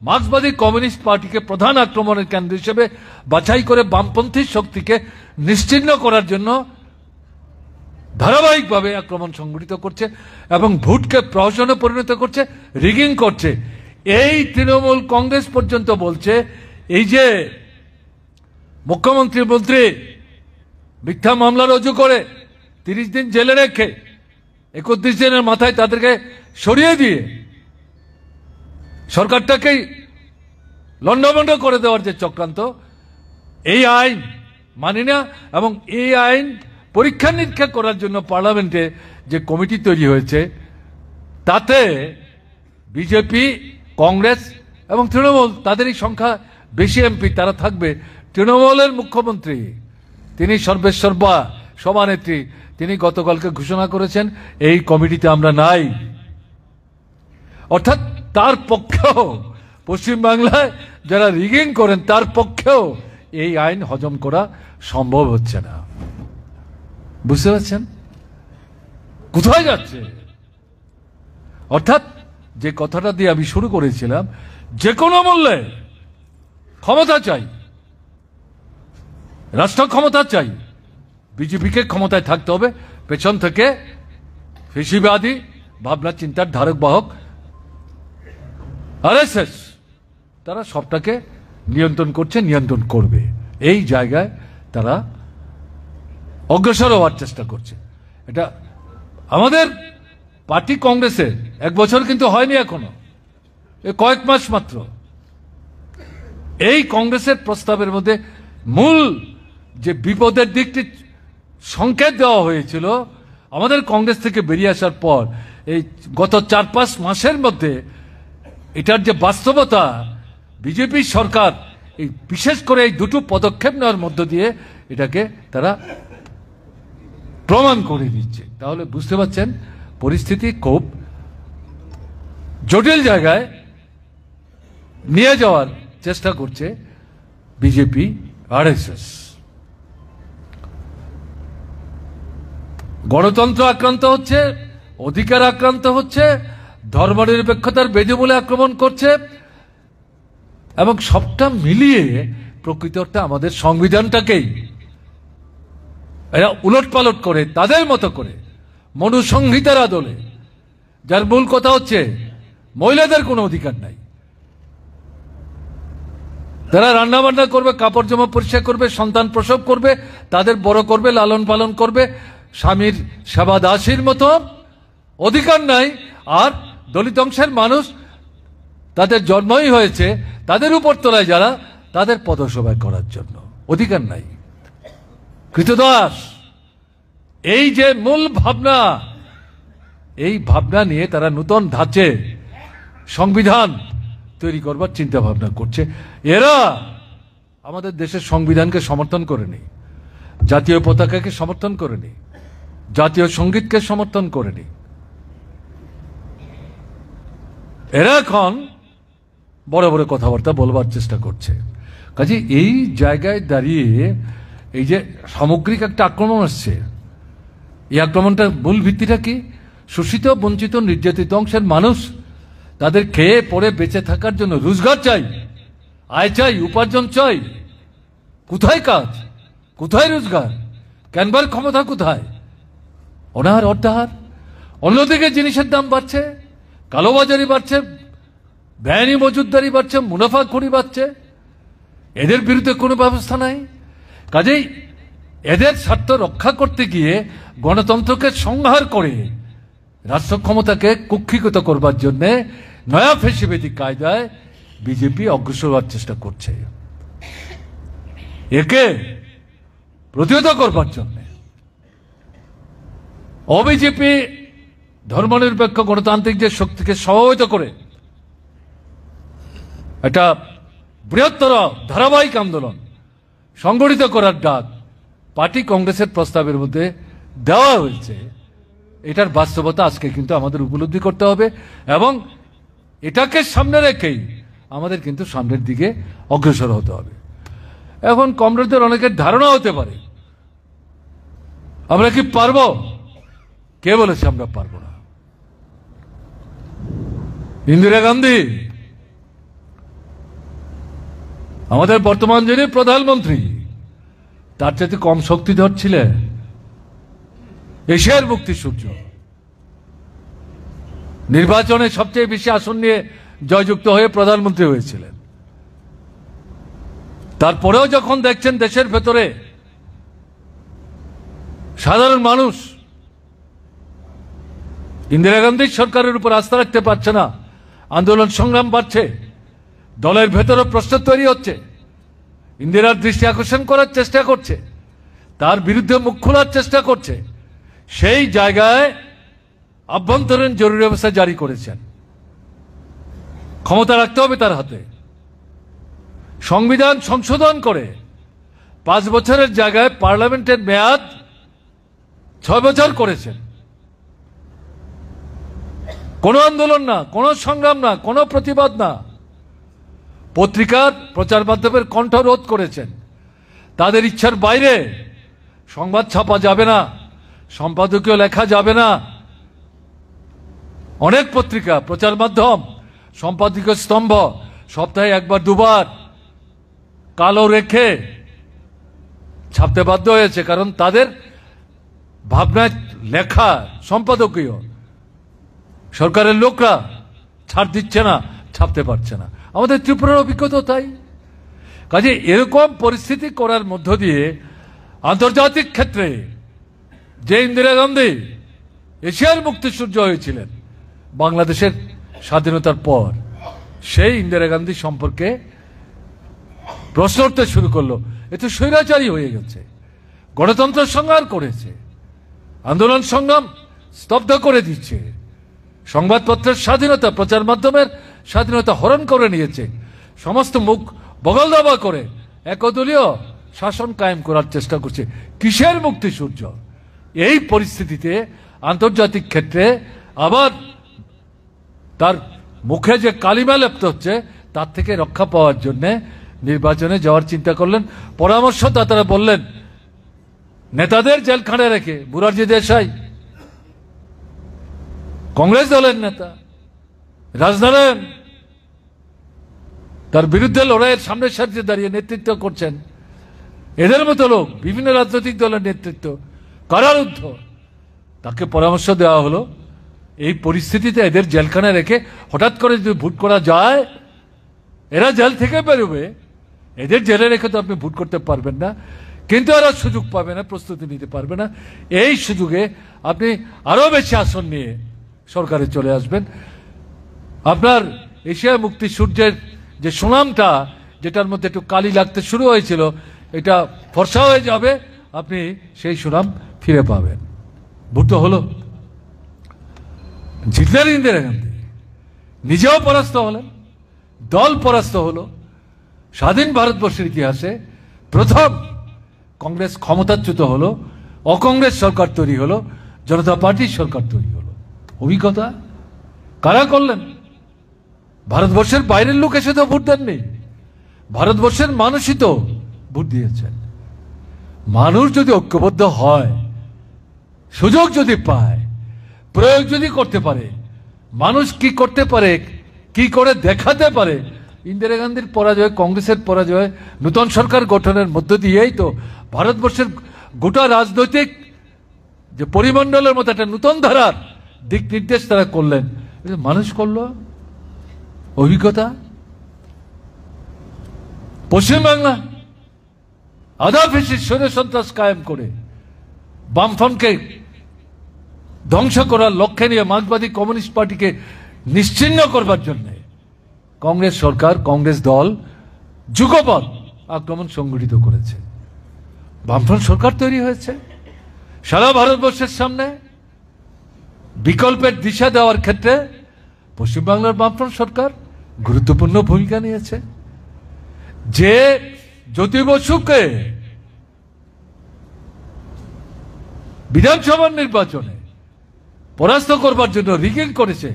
মার্ক্সবাদী কমিউনিস্ট পার্টিকে প্রধান আক্রমণের কেন্দ্র হিসেবে বাছাই করে বামপন্থী শক্তিকে নিশ্চিহ্ন করার জন্য ধারাবাহিকভাবে আক্রমণ সংগঠিত করছে এবং ভোটকে প্রহসনে পরিণত করছে, রিগিং করছে। এই তৃণমূল কংগ্রেস পর্যন্ত বলছে এই যে মুখ্যমন্ত্রী মন্ত্রী মিথ্যা মামলা রুজু করে 30 দিন জেলে রেখে 31 দিনের মাথায় তাদেরকে সরিয়ে দিয়ে সরকারটাকেই লন্ডভন্ড করে দেওয়ার যে চক্রান্ত, এই আইন মানি না। এবং এই আইন পরীক্ষা নিরীক্ষা করার জন্য পার্লামেন্টে যে কমিটি তৈরি হয়েছে, তাতে বিজেপি, কংগ্রেস এবং তৃণমূল, তাদেরই সংখ্যা বেশি এমপি, তারা থাকবে। তৃণমূলের মুখ্যমন্ত্রী, তিনি সর্বেসর্বা সভানেত্রী, তিনি গতকালকে ঘোষণা করেছেন এই কমিটিতে আমরা নাই। অর্থাৎ তার পক্ষেও, পশ্চিমবাংলায় যারা রিগিং করেন তার পক্ষেও এই আইন হজম করা সম্ভব হচ্ছে না। বুঝতে পারছেন কোথায় যাচ্ছে? অর্থাৎ যে কথাটা দিয়ে আমি শুরু করেছিলাম, যে কোনো মূল্যে ক্ষমতা চাই, রাষ্ট্র ক্ষমতা চাই, বিজেপিকে ক্ষমতায় থাকতে হবে। পেছন থেকে ফেসিবাদী ভাবনা চিন্তার ধারক বাহক আরএসএস, তারা সবটাকে নিয়ন্ত্রণ করছে, নিয়ন্ত্রণ করবে। এই জায়গায় তারা অগ্রসর হওয়ার চেষ্টা করছে। এটা আমাদের পার্টি কংগ্রেসের 1 বছর কিন্তু হয়নি এখনো, কয়েক মাস মাত্র। এই কংগ্রেসের প্রস্তাবের মধ্যে মূল যে বিপদের দিকটি সংকেত দেওয়া হয়েছিল আমাদের কংগ্রেস থেকে বেরিয়ে আসার পর, এই গত 4-5 মাসের মধ্যে এটার যে বাস্তবতা, বিজেপি সরকার এই বিশেষ করে এই দুটো পদক্ষেপ নেওয়ার মধ্য দিয়ে এটাকে তারা প্রমাণ করে দিচ্ছে। তাহলে বুঝতে পারছেন পরিস্থিতি খুব জটিল জায়গায় নিয়ে যাওয়ার চেষ্টা করছে বিজেপি, আরএসএস। গণতন্ত্র আক্রান্ত হচ্ছে, অধিকার আক্রান্ত হচ্ছে, ধর্মনিরপেক্ষতার বেদি বলে আক্রমণ করছে, এবং সবটা মিলিয়ে প্রকৃতটা আমাদের সংবিধানটাকেই এরা উলটপালট করে তাদের মতো করে, মনুসংহিতার আদলে, যার মূল কথা হচ্ছে মহিলাদের কোনো অধিকার নাই। তারা রান্না বান্না করবে, কাপড় জামা পরিষ্কার করবে, সন্তান প্রসব করবে, তাদের বড় করবে, লালন পালন করবে, স্বামীর সেবা দাসীর মতো অধিকার নাই। আর দলিত অংশের মানুষ, তাদের জন্মই হয়েছে তাদের উপর তলায় যারা, তাদের পদসেবা করার জন্য অধিকার নাই। কৃতদাস, এই যে মূল ভাবনা, এই ভাবনা নিয়ে তারা নতুন ধাঁচে সংবিধান তৈরি করবার চিন্তা ভাবনা করছে। এরা আমাদের দেশের সংবিধানকে সমর্থন করেনি, জাতীয় পতাকাকে সমর্থন করেনি, জাতীয় সঙ্গীতকে সমর্থন করেনি, এরা এখন বড় বড় কথাবার্তা বলবার চেষ্টা করছে। কাজে এই জায়গায় দাঁড়িয়ে এই যে সামগ্রিক একটা আক্রমণ আসছে, এই আক্রমণটার মূল ভিত্তিটা কি? শোষিত, বঞ্চিত, নির্যাতিত অংশের মানুষ তাদের খেয়ে পড়ে বেঁচে থাকার জন্য রোজগার চাই, আয় চাই, উপার্জন চাই। কোথায় কাজ, কোথায় রোজগার, কেনবার ক্ষমতা কোথায়? অনাহার, অর্ধাহার। অন্যদিকে জিনিসের দাম বাড়ছে, কালোবাজারি বাড়ছে, বেআইনি মজুদদারি বাড়ছে, মুনাফাখুরি বাড়ছে। এদের বিরুদ্ধে কোনো ব্যবস্থা নাই। কাজেই এদের স্বার্থ রক্ষা করতে গিয়ে গণতন্ত্রকে সংহার করে রাষ্ট্র ক্ষমতাকে কুক্ষিগত করবার জন্য নয়া ফ্যাসিবাদী কায়দায় বিজেপি অগ্রসর হওয়ার চেষ্টা করছে। একে প্রতিহত করবার জন্য অবিজেপি ধর্মনিরপেক্ষ গণতান্ত্রিক যে শক্তিকে সহায়তা করে একটা বৃহত্তর ধারাবাহিক আন্দোলন সংগঠিত করার ডাক পার্টি কংগ্রেসের প্রস্তাবের মধ্যে দেওয়া হয়েছে। এটার বাস্তবতা আজকে কিন্তু আমাদের উপলব্ধি করতে হবে এবং এটাকে সামনে রেখেই আমাদের কিন্তু সামনের দিকে অগ্রসর হতে হবে। এখন কমরেডদের অনেকের ধারণা হতে পারে আমরা কি পারবো? কে বলেছে আমরা পারবো না? ইন্দিরা গান্ধী আমাদের বর্তমান যিনি প্রধানমন্ত্রী, তার চাইতে কম শক্তিধর ছিলেন। এশিয়ার মুক্তি সূর্য নির্বাচনে সবচেয়ে বেশি আসন নিয়ে জয়যুক্ত হয়ে প্রধানমন্ত্রী হয়েছিলেন। তারপরেও যখন দেখছেন দেশের ভেতরে সাধারণ মানুষ ইন্দিরা গান্ধীর সরকারের উপর আস্থা রাখতে পারছে না, আন্দোলন সংগ্রাম বাড়ছে, দলের ভেতরে প্রশ্ন তৈরি হচ্ছে, ইন্দিরার দৃষ্টি আকর্ষণ করার চেষ্টা করছে, তার বিরুদ্ধে মুখ খোলার চেষ্টা করছে, সেই জায়গায় আভ্যন্তরীণ জরুরি অবস্থা জারি করেছেন। ক্ষমতা রাখতে হবে তার হাতে। সংবিধান সংশোধন করে 5 বছরের জায়গায় পার্লামেন্টের মেয়াদ 6 বছর করেছেন। কোনো আন্দোলন না, কোনো সংগ্রাম না, কোনো প্রতিবাদ না, পত্রিকার প্রচার মাধ্যমের কণ্ঠ রোধ করেছেন। তাদের ইচ্ছার বাইরে সংবাদ ছাপা যাবে না, সম্পাদকীয় লেখা যাবে না। অনেক পত্রিকা, প্রচার মাধ্যম, সম্পাদকীয় স্তম্ভ সপ্তাহে 1বার 2বার কালো রেখে ছাপতে বাধ্য হয়েছে, কারণ তাদের ভাবনায় লেখা সম্পাদকীয় সরকারের লোকরা ছাড় দিচ্ছে না, ছাপতে পারছে না। আমাদের ত্রিপুরার অভিজ্ঞতা তাই। কাজে এরকম পরিস্থিতি করার মধ্য দিয়ে আন্তর্জাতিক ক্ষেত্রে যে ইন্দিরা গান্ধী এশিয়ার মুক্তি সূর্য হয়েছিলেন বাংলাদেশের স্বাধীনতার পর, সেই ইন্দিরা গান্ধী সম্পর্কে প্রশ্ন উঠতে শুরু করলো। এ তো স্বৈরাচারী হয়ে গেছে, গণতন্ত্র সংহার করেছে, আন্দোলন সংগ্রাম স্তব্ধ করে দিচ্ছে, সংবাদপত্রের স্বাধীনতা, প্রচার মাধ্যমের স্বাধীনতা হরণ করে নিয়েছে, সমস্ত মুখ বগল দাবা করে একদলীয় শাসন কায়েম করার চেষ্টা করছে। কিসের মুক্তি সূর্য? এই পরিস্থিতিতে আন্তর্জাতিক ক্ষেত্রে আবার তার মুখে যে কালিমা লেপ্ত হচ্ছে তার থেকে রক্ষা পাওয়ার জন্য নির্বাচনে যাওয়ার চিন্তা করলেন। পরামর্শদাতারা বললেন নেতাদের জেলখানে রেখে, মুরারজি দেশাই কংগ্রেস দলের নেতা, রাজনারায়ণ তার বিরুদ্ধে লড়াইয়ের সামনের সারিতে দাঁড়িয়ে নেতৃত্ব করছেন, এদের মতো লোক বিভিন্ন রাজনৈতিক দলের নেতৃত্ব কারারুদ্ধ। তাকে পরামর্শ দেওয়া হলো এই পরিস্থিতিতে এদের জেলখানে রেখে হঠাৎ করে যদি ভোট করা যায়, এরা জেল থেকে বেরোবে, এদের জেলে রেখে তো আপনি ভোট করতে পারবেন না, কিন্তু এরা সুযোগ পাবে না, প্রস্তুতি নিতে পারবে না। এই সুযোগে আপনি আরো বেশি আসন নিয়ে সরকারে চলে আসবেন। আপনার এশিয়া মুক্তি সূর্যের যে সুনামটা, যেটার মধ্যে একটু কালি লাগতে শুরু হয়েছিল, এটা ফর্সা হয়ে যাবে, আপনি সেই সুনাম ফিরে পাবেন। ভোট তো হলো, জিতলেন ইন্দিরা গান্ধী, নিজেও পরাস্ত হলেন, দল পরাস্ত হলো। স্বাধীন ভারতবর্ষের ইতিহাসে প্রথম কংগ্রেস ক্ষমতাচ্যুত হলো, অকংগ্রেস সরকার তৈরি হলো, জনতা পার্টির সরকার তৈরি হলো। অভিজ্ঞতা কারা করলেন? ভারতবর্ষের বাইরের লোক এসে তো ভোট দেননি, ভারতবর্ষের মানুষই তো ভোট দিয়েছেন। মানুষ যদি ঐক্যবদ্ধ হয়, সুযোগ যদি পায়, প্রয়োগ যদি করতে পারে, মানুষ কি করতে পারে, কি করে দেখাতে পারে। ইন্দিরা গান্ধীর পরাজয়, কংগ্রেসের পরাজয়, নূতন সরকার গঠনের মধ্য দিয়েই তো ভারতবর্ষের গোটা রাজনৈতিক যে পরিমণ্ডলের মতো একটা নূতন ধারার দিক নির্দেশ তারা করলেন। মানুষ করলো অভিজ্ঞতা। পশ্চিমবাংলা আধা ফেসির স্বৈর সন্ত্রাস কায়েম করে বামফ্রন্টকে ধ্বংস করার লক্ষ্যে নিয়ে মার্ক্সবাদী কমিউনিস্ট পার্টিকে নিশ্চিহ্ন করবার জন্য কংগ্রেস সরকার, কংগ্রেস দল যুগপৎ আক্রমণ সংগঠিত করেছে। বামফ্রন্ট সরকার তৈরি হয়েছে। সারা ভারতবর্ষের সামনে বিকল্পের দিশা দেওয়ার ক্ষেত্রে পশ্চিমবাংলার বামফ্রন্ট সরকার গুরুত্বপূর্ণ ভূমিকা নিয়েছে। যে জ্যোতি বসুকে বিধানসভার নির্বাচনে পরাস্ত করবার জন্য রিগিং করেছে,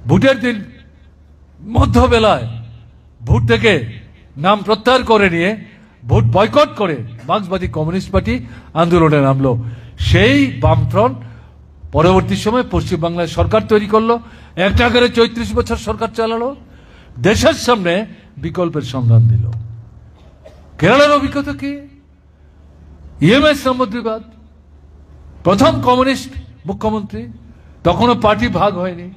ভোটের দিন মধ্যবেলায় ভোট থেকে নাম প্রত্যাহার করে নিয়ে ভোট বয়কট করে মার্ক্সবাদী কমিউনিস্ট পার্টি আন্দোলনে নামলো। সেই বামফ্রন্ট পরবর্তী সময় পশ্চিমবাংলায় সরকার তৈরি করলো, একটা করে 34 বছর সরকার চালালো, দেশের সামনে বিকল্পের সন্ধান দিল। কেরালার অভিজ্ঞতা কি? ইএমএস সামুদ্রিকবাদ, প্রথম কমিউনিস্ট মুখ্যমন্ত্রী, তখনও পার্টি ভাগ হয়নি।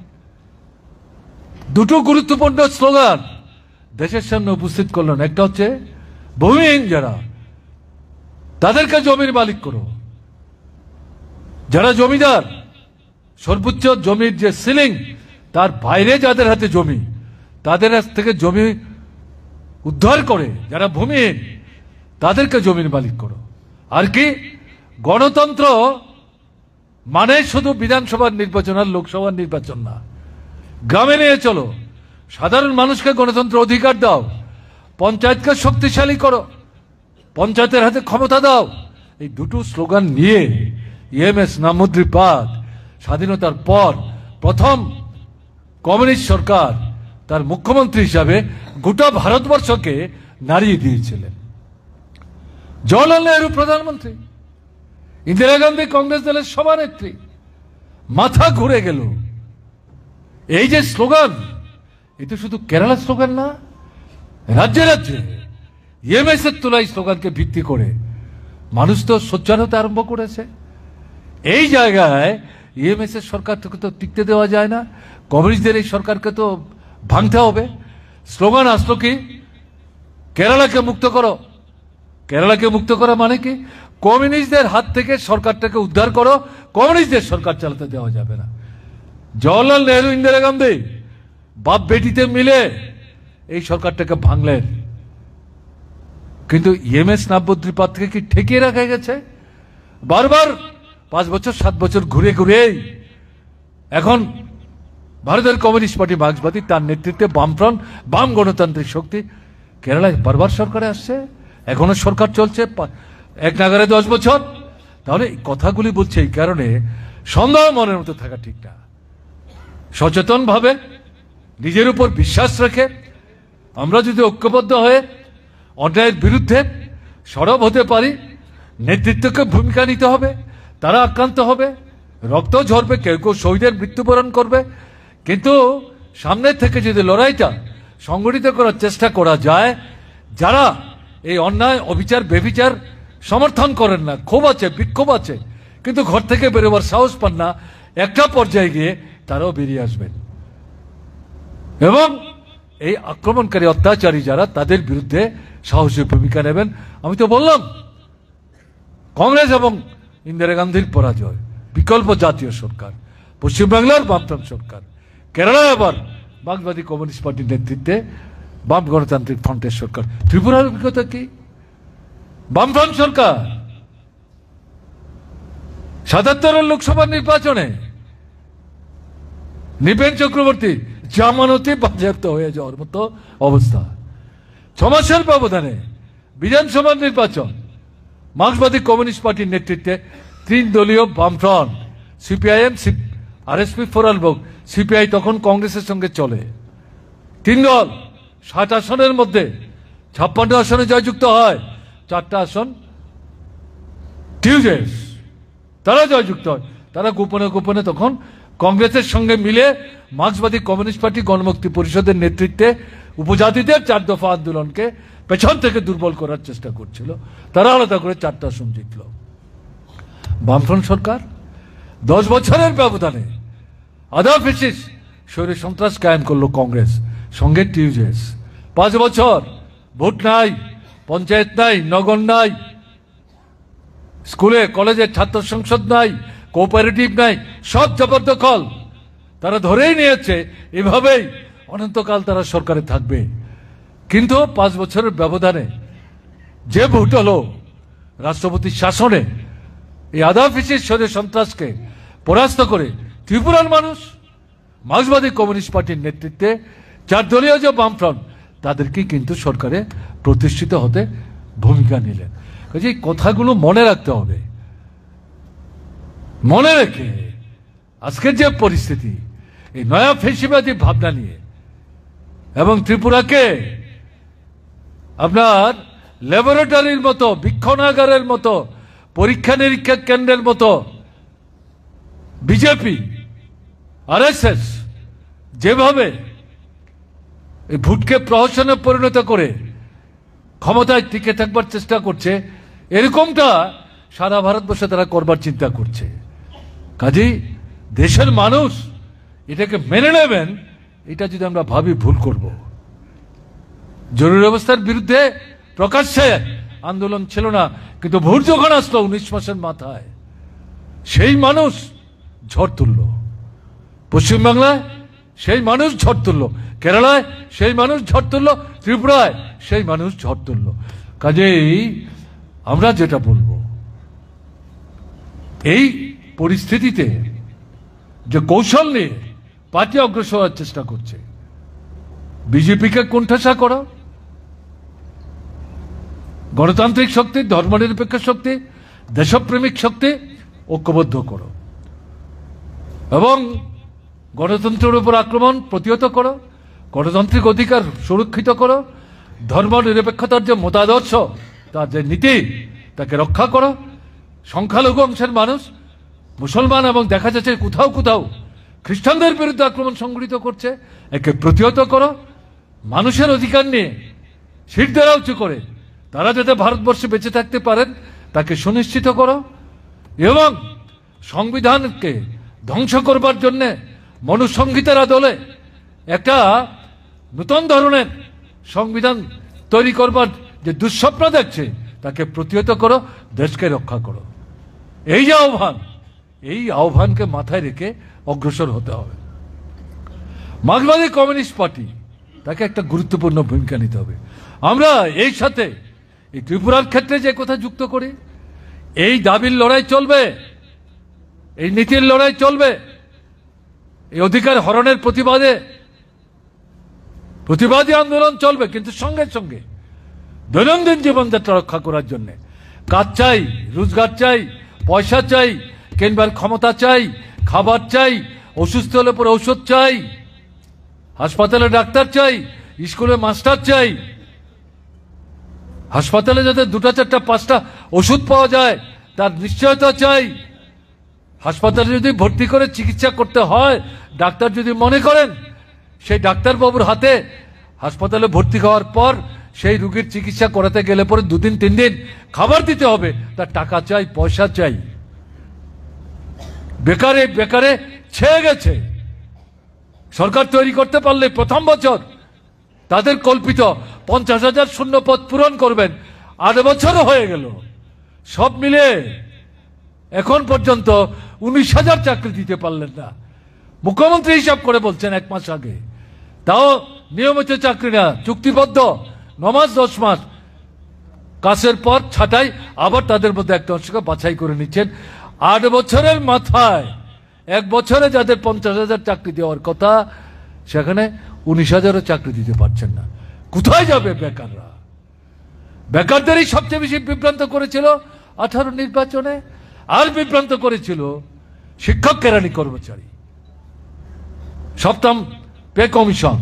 দুটো গুরুত্বপূর্ণ স্লোগান দেশের সামনে উপস্থিত করলেন। একটা হচ্ছে ভূমিহীন যারা, তাদেরকে জমির মালিক করো। যারা জমিদার, সর্বোচ্চ জমির যে সিলিং তার বাইরে যাদের হাতে জমি, তাদের কাছ থেকে জমি উদ্ধার করে যারা ভূমিহীন তাদেরকে জমির মালিক করো। আর কি গণতন্ত্র মানে শুধু বিধানসভার নির্বাচন আর লোকসভার নির্বাচন না, গ্রামে নিয়ে চলো, সাধারণ মানুষকে গণতন্ত্র অধিকার দাও, পঞ্চায়েতকে শক্তিশালী করো, পঞ্চায়েতের হাতে ক্ষমতা দাও। এই দুটো স্লোগান নিয়ে ইএমএস সামুদ্রিকবাদ স্বাধীনতার পর প্রথম কমিউনিস্ট সরকার তার মুখ্যমন্ত্রী হিসাবে গোটা ভারতবর্ষকে নাড়িয়ে দিয়েছিলেন। জওয়াহরলাল নেহরু প্রধানমন্ত্রী, ইন্দিরা গান্ধী কংগ্রেস দলের সভানেত্রী। মাথা ঘুরে গেল। এই যে স্লোগান, এটা শুধু কেরালার স্লোগান না, রাজ্যে রাজ্যে ইএমএস এর তোলাই স্লোগানকে ভিত্তি করে মানুষ তো সোচ্চার হতে আরম্ভ করেছে। এই জায়গায় ইএমএস এর সরকারকে তো টিকতে দেওয়া যায় না, কমিউনিস্টদের এই সরকারকে তো ভাঙতে হবে। স্লোগান আসলো কি, কেরালাকে মুক্ত করো। কেরালাকে মুক্ত করা মানে কি, কমিউনিস্টদের হাত থেকে সরকারটাকে উদ্ধার করো, কমিউনিস্টদের সরকার চালাতে দেওয়া যাবে না। জওয়াহরলাল নেহরু, ইন্দিরা গান্ধী বাপ বেটিতে মিলে এই সরকারটাকে ভাঙলেন। কিন্তু ইএমএস সামুদ্রিকবাদ থেকে কি ঠেকিয়ে রাখা গেছে? বারবার 5 বছর 7 বছর ঘুরে ঘুরেই এখন ভারতের কমিউনিস্ট পার্টি মার্ক্সবাদী, তার নেতৃত্বে বামফ্রন্ট, বাম গণতান্ত্রিক শক্তি কেরালায় বারবার সরকারে আসছে, এখনো সরকার চলছে এক নাগারে 10 বছর। তাহলে এই কথাগুলি বলছে এই কারণে সন্দেহ মনের মতো থাকা ঠিক না। সচেতন ভাবে নিজের উপর বিশ্বাস রেখে আমরা যদি ঐক্যবদ্ধ হয়ে অন্যায়ের বিরুদ্ধে সরব হতে পারি, নেতৃত্বকে ভূমিকা নিতে হবে। তারা আক্রান্ত হবে, রক্ত ঝরবে, কেউ কেউ শহীদের মৃত্যুবরণ করবে, কিন্তু সামনে থেকে যদি লড়াইটা সংগঠিত করার চেষ্টা করা যায়, যারা এই অন্যায়, অবিচার, বেবিচার সমর্থন করেন না, ক্ষোভ আছে, বিক্ষোভ আছে, কিন্তু ঘর থেকে বেরোবার সাহস পান না, একটা পর্যায়ে গিয়ে তারাও বেরিয়ে আসবেন এবং এই আক্রমণকারী, অত্যাচারী যারা, তাদের বিরুদ্ধে সাহসী ভূমিকা নেবেন। আমি তো বললাম, কংগ্রেস এবং ইন্দিরা গান্ধীর পরাজয়, বিকল্প জাতীয় সরকার, পশ্চিমবাংলার বামফ্রন্ট সরকার, কেরালায় আবার মার্ক্সবাদী কমিউনিস্ট পার্টির নেতৃত্বে বাম গণতান্ত্রিক ফ্রন্টের সরকার। ত্রিপুরার অভিজ্ঞতা কি? বামফ্রন্ট সরকার 77 লোকসভা নির্বাচনে নৃপেন চক্রবর্তী জামানতে বাজেয়াপ্ত হয়ে যাওয়ার মতো অবস্থা। 6 মাসের ব্যবধানে বিধানসভা নির্বাচন মার্ক্সবাদী কমিউনিস্ট পার্টির নেতৃত্বে 3 দলীয় বামফ্রন্ট, সিপিআইএম, আরএসপি ফোরালবক, সিপিআই তখন কংগ্রেসের সঙ্গে চলে, 3 দল 60 আসনের মধ্যে 56 আসনে জয়যুক্ত হয়, 4টা আসন টিউজেস, তারা জয়যুক্ত হয়। তারা গোপনে গোপনে তখন কংগ্রেসের সঙ্গে মিলে মার্ক্সবাদী কমিউনিস্ট পার্টি গণমুক্তি পরিষদের নেতৃত্বে উপজাতিদের 4 দফা আন্দোলনকে পেছন থেকে দুর্বল করার চেষ্টা করছিল। তারা আলাদা করে 4টা আসন জিতল। বামফ্রন্ট সরকার 10 বছরের ব্যবধানে আধা ফেসিস শরীর সন্ত্রাস কায়েম করলো কংগ্রেস, সঙ্গে টিউজেস। 5 বছর ভোট নাই, পঞ্চায়েত নাই, নগর নাই, স্কুলে কলেজে ছাত্র সংসদ নাই, কোঅপারেটিভ নাই, সব জবরদখল। তারা ধরেই নিয়েছে এভাবেই অনন্তকাল তারা সরকারে থাকবে। কিন্তু 5 বছরের ব্যবধানে যে ভোট হলো রাষ্ট্রপতির শাসনে, এই আধা ফিসির শরীর সন্ত্রাসকে পরাস্ত করে ত্রিপুরার মানুষ মার্ক্সবাদী কমিউনিস্ট পার্টির নেতৃত্বে 4 দলীয় যে বামফ্রন্ট, তাদেরকে কিন্তু সরকারে প্রতিষ্ঠিত হতে ভূমিকা নিলেন। কাজে এই কথাগুলো মনে রাখতে হবে। মনে রেখে আজকের যে পরিস্থিতি, এই নয়া ফেসিবাদী ভাবনা নিয়ে, এবং ত্রিপুরাকে আপনার ল্যাবরেটরির মতো, বীক্ষণাগারের মতো, পরীক্ষা নিরীক্ষা কেন্দ্রের মতো বিজেপি আরএসএস যেভাবে এই ভোটকে প্রহসনে পরিণত করে ক্ষমতায় টিকে থাকবার চেষ্টা করছে, এরকমটা সারা ভারতবর্ষে তারা করবার চিন্তা করছে। কাজেই দেশের মানুষ এটাকে মেনে নেবেন, এটা যদি আমরা ভাবি ভুল করব। জরুরি অবস্থার বিরুদ্ধে প্রকাশ্যে আন্দোলন ছিল না, কিন্তু ভোট যখন আসলো 19 মাসের মাথায়, সেই মানুষ ঝড় তুলল। পশ্চিমবাংলায় সেই মানুষ ঝড় তুলল, কেরালায় সেই মানুষ ঝড় তুলল, ত্রিপুরায় সেই মানুষ ঝড় তুলল। কাজেই আমরা যেটা বলবো, এই পরিস্থিতিতে যে কৌশল নিয়ে পার্টি অগ্রসর হওয়ার চেষ্টা করছে, বিজেপিকে কোণঠাসা করো, গণতান্ত্রিক শক্তি, ধর্মনিরপেক্ষ শক্তি, দেশপ্রেমিক শক্তি ঐক্যবদ্ধ করো, এবং গণতন্ত্রের উপর আক্রমণ প্রতিহত করো, গণতান্ত্রিক অধিকার সুরক্ষিত করো, ধর্ম নিরপেক্ষতার যে মতাদর্শ, তার যে নীতি, তাকে রক্ষা করো। সংখ্যালঘু অংশের মানুষ, মুসলমান এবং দেখা যাচ্ছে কোথাও কোথাও খ্রিস্টানদের বিরুদ্ধে আক্রমণ সংঘটিত করছে, একে প্রতিহত করো। মানুষের অধিকার নিয়ে শিরদাঁড়া উঁচু করে তারা যাতে ভারতবর্ষে বেঁচে থাকতে পারেন, তাকে সুনিশ্চিত করো। এবং সংবিধানকে ধ্বংস করবার জন্য মনুসংহিতার আদলে একটা নতুন ধরনের সংবিধান তৈরি করবার যে দুঃস্বপ্ন দেখছে, তাকে প্রতিহত করো, দেশকে রক্ষা করো। এই যে আহ্বান, এই আহ্বানকে মাথায় রেখে অগ্রসর হতে হবে। মার্ক্সবাদী কমিউনিস্ট পার্টি, তাকে একটা গুরুত্বপূর্ণ ভূমিকা নিতে হবে। আমরা এই সাথে এই ত্রিপুরার ক্ষেত্রে যে কথা যুক্ত করি, এই দাবির লড়াই চলবে, এই নীতির লড়াই চলবে, এই অধিকার হরণের প্রতিবাদী আন্দোলন চলবে। কিন্তু সঙ্গে সঙ্গে দৈনন্দিন জীবনযাত্রা রক্ষা করার জন্য কাজ চাই, রোজগার চাই, পয়সা চাই, কেনবার ক্ষমতা চাই, খাবার চাই, অসুস্থ হলে পরে ঔষধ চাই, হাসপাতালে ডাক্তার চাই, স্কুলে মাস্টার চাই, হাসপাতালে যাতে 2টা 4টা 5টা ওষুধ পাওয়া যায় তার নিশ্চয়তা চাই। হাসপাতালে যদি ভর্তি করে চিকিৎসা করতে হয়, ডাক্তার যদি মনে করেন সেই ডাক্তারবাবুর হাতে হাসপাতালে ভর্তি হওয়ার পর সেই রোগীর চিকিৎসা করাতে গেলে পরে 2 দিন 3 দিন খাবার দিতে হবে, তার টাকা চাই, পয়সা চাই। বেকারে বেকারে ছেয়ে গেছে। সরকার তৈরি করতে পারলে প্রথম বছর তাদের কল্পিত 50,000 শূন্য পদ পূরণ করবেন, 8 বছরও হয়ে গেল। সব মিলে এখন পর্যন্ত 19,000 চাকরি দিতে পারলেন না। মুখ্যমন্ত্রী হিসাব করে বলছেন 1 মাস আগে, তাও নিয়মিত চাকরি না, চুক্তিবদ্ধ 9 মাস 10 মাস কাজের পর ছাঁটাই, আবার তাদের মধ্যে একটা অংশকে বাছাই করে নিচ্ছেন। 8 বছরের মাথায় 1 বছরে যাদের 50,000 চাকরি দেওয়ার কথা, সেখানে 19,000ও চাকরি দিতে পারছেন না। কোথায় যাবে বেকাররা? বেকারদেরই সবচেয়ে বেশি বিভ্রান্ত করেছিল 18 নির্বাচনে, আর বিভ্রান্ত করেছিল শিক্ষক কেরানি কর্মচারী। 7ম পে কমিশন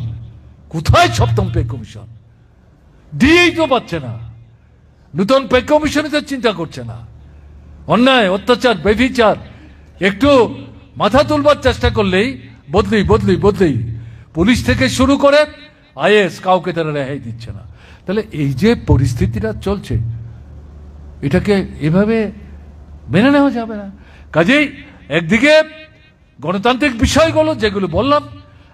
কোথায় সপ্তম পে কমিশন? দিয়েই তো পাচ্ছে না। নতুন পে কমিশনই তো চিন্তা করছে না। অন্যায়, অত্যাচার, ব্যভিচার একটু মাথা তুলবার চেষ্টা করলেই বদলি বদলি বদলি, পুলিশ থেকে শুরু করে আইএস কাউকে তারা রেহাই দিচ্ছে না। তাহলে এই যে পরিস্থিতিটা চলছে, এটাকে এভাবে মেনে নেওয়া যাবে না। কাজেই একদিকে গণতান্ত্রিক বিষয়গুলো যেগুলো বললাম,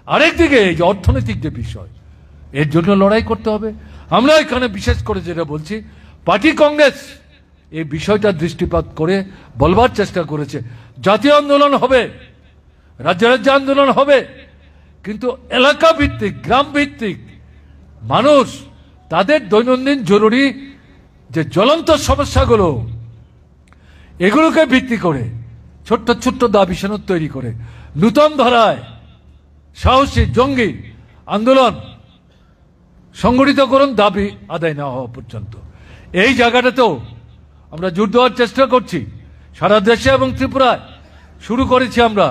আরেকদিকে এই যে অর্থনৈতিক যে বিষয়, এর জন্য লড়াই করতে হবে। আমরা এখানে বিশেষ করে যেটা বলছি, পার্টি কংগ্রেস এই বিষয়টা দৃষ্টিপাত করে বলবার চেষ্টা করেছে জাতীয় আন্দোলন হবে, রাজ্য রাজ্য আন্দোলন হবে, কিন্তু এলাকা ভিত্তিক, গ্রাম ভিত্তিক মানুষ তাদের দৈনন্দিন জরুরি যে জ্বলন্ত সমস্যাগুলো, এগুলোকে ভিত্তি করে ছোট্ট ছোট্ট দাবি সনদ তৈরি করে নূতন ধারায় সাহসী জঙ্গি আন্দোলন সংগঠিত করুন, দাবি আদায় না হওয়া পর্যন্ত। এই জায়গাটাতেও আমরা জোর দেওয়ার চেষ্টা করছি সারা দেশে এবং ত্রিপুরায়। শুরু করেছি আমরা,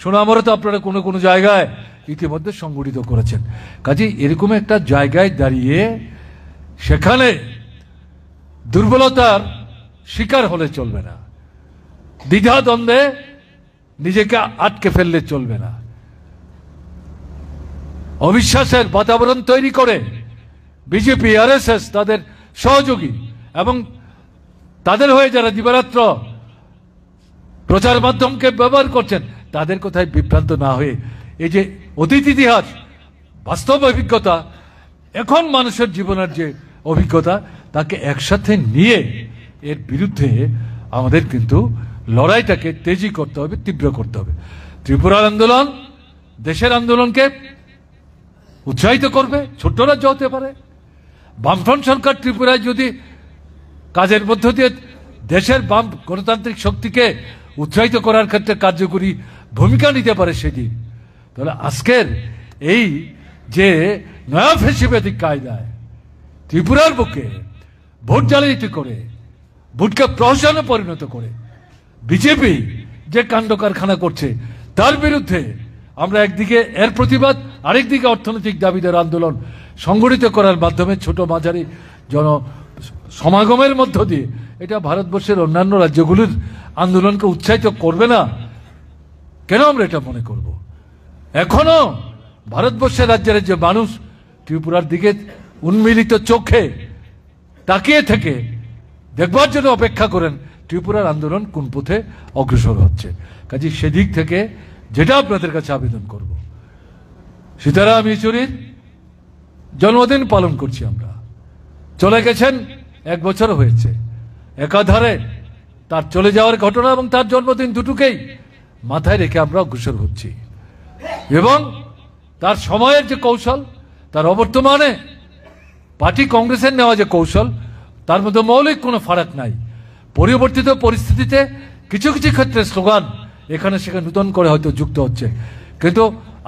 সোনামরে তো আপনারা কোনো কোনো জায়গায় ইতিমধ্যে সংগঠিত করেছেন। কাজে এরকম একটা জায়গায় দাঁড়িয়ে সেখানে দুর্বলতার শিকার হলে চলবে না, দ্বিধা দ্বন্দ্বে নিজেকে আটকে ফেললে চলবে না, অবিশ্বাসের বাতাবরণ তৈরি করে বিজেপি, আরএসএস তাদের সহযোগী এবং তাদের হয়ে যারা দিবারাত্র প্রচার মাধ্যমকে ব্যবহার করছেন, তাদের কোথায় বিভ্রান্ত না হয়ে এই যে অতীত ইতিহাস, বাস্তব অভিজ্ঞতা, এখন মানুষের জীবনের যে অভিজ্ঞতা, তাকে একসাথে নিয়ে এর বিরুদ্ধে আমাদের কিন্তু লড়াইটাকে তেজি করতে হবে, তীব্র করতে হবে। ত্রিপুরার আন্দোলন দেশের আন্দোলনকে উৎসাহিত করবে, ছোট্ট রাজ্য হতে পারে। বামফ্রন্ট সরকার ত্রিপুরায় যদি কাজের মধ্য দিয়ে দেশের বাম গণতান্ত্রিক শক্তিকে উৎসাহিত করার ক্ষেত্রে কার্যকরী ভূমিকা নিতে পারে সেদিন, তাহলে আজকের এই যে নয়া ফেসিবাদী কায়দায় ত্রিপুরার বুকে ভোট জালিয়াতি করে, ভোটকে প্রহসনে পরিণত করে বিজেপি যে কাণ্ড কারখানা করছে, তার বিরুদ্ধে আমরা একদিকে এর প্রতিবাদ, আরেকদিকে অর্থনৈতিক দাবিদার আন্দোলন সংগঠিত করার মাধ্যমে ছোট মাঝারি জন সমাগমের মধ্য দিয়ে এটা ভারতবর্ষের অন্যান্য রাজ্যগুলির আন্দোলনকে উৎসাহিত করবে না কেন আমরা এটা মনে করব? এখনো ভারতবর্ষের রাজ্যের যে মানুষ ত্রিপুরার দিকে উন্মিলিত চোখে তাকিয়ে থেকে দেখবার জন্য অপেক্ষা করেন ত্রিপুরার আন্দোলন কোন পথে অগ্রসর হচ্ছে। কাজে সেদিক থেকে যেটা আপনাদের কাছে আবেদন করব, সীতারাম ইয়েচুরির জন্মদিন পালন করছি আমরা। চলে গেছেন 1 বছর হয়েছে। একাধারে তার চলে যাওয়ার ঘটনা এবং তার জন্মদিন দুটোকেই মাথায় রেখে আমরা অগ্রসর হচ্ছি এবং তার সময়ের যে কৌশল, তার অবর্তমানে পার্টি কংগ্রেসের নেওয়া যে কৌশল, তার মধ্যে মৌলিক কোনো ফারাক নাই। পরিবর্তিত পরিস্থিতিতে কিছু কিছু ক্ষেত্রে স্লোগান এখানে সেখানে নূতন করে হয়তো যুক্ত হচ্ছে, কিন্তু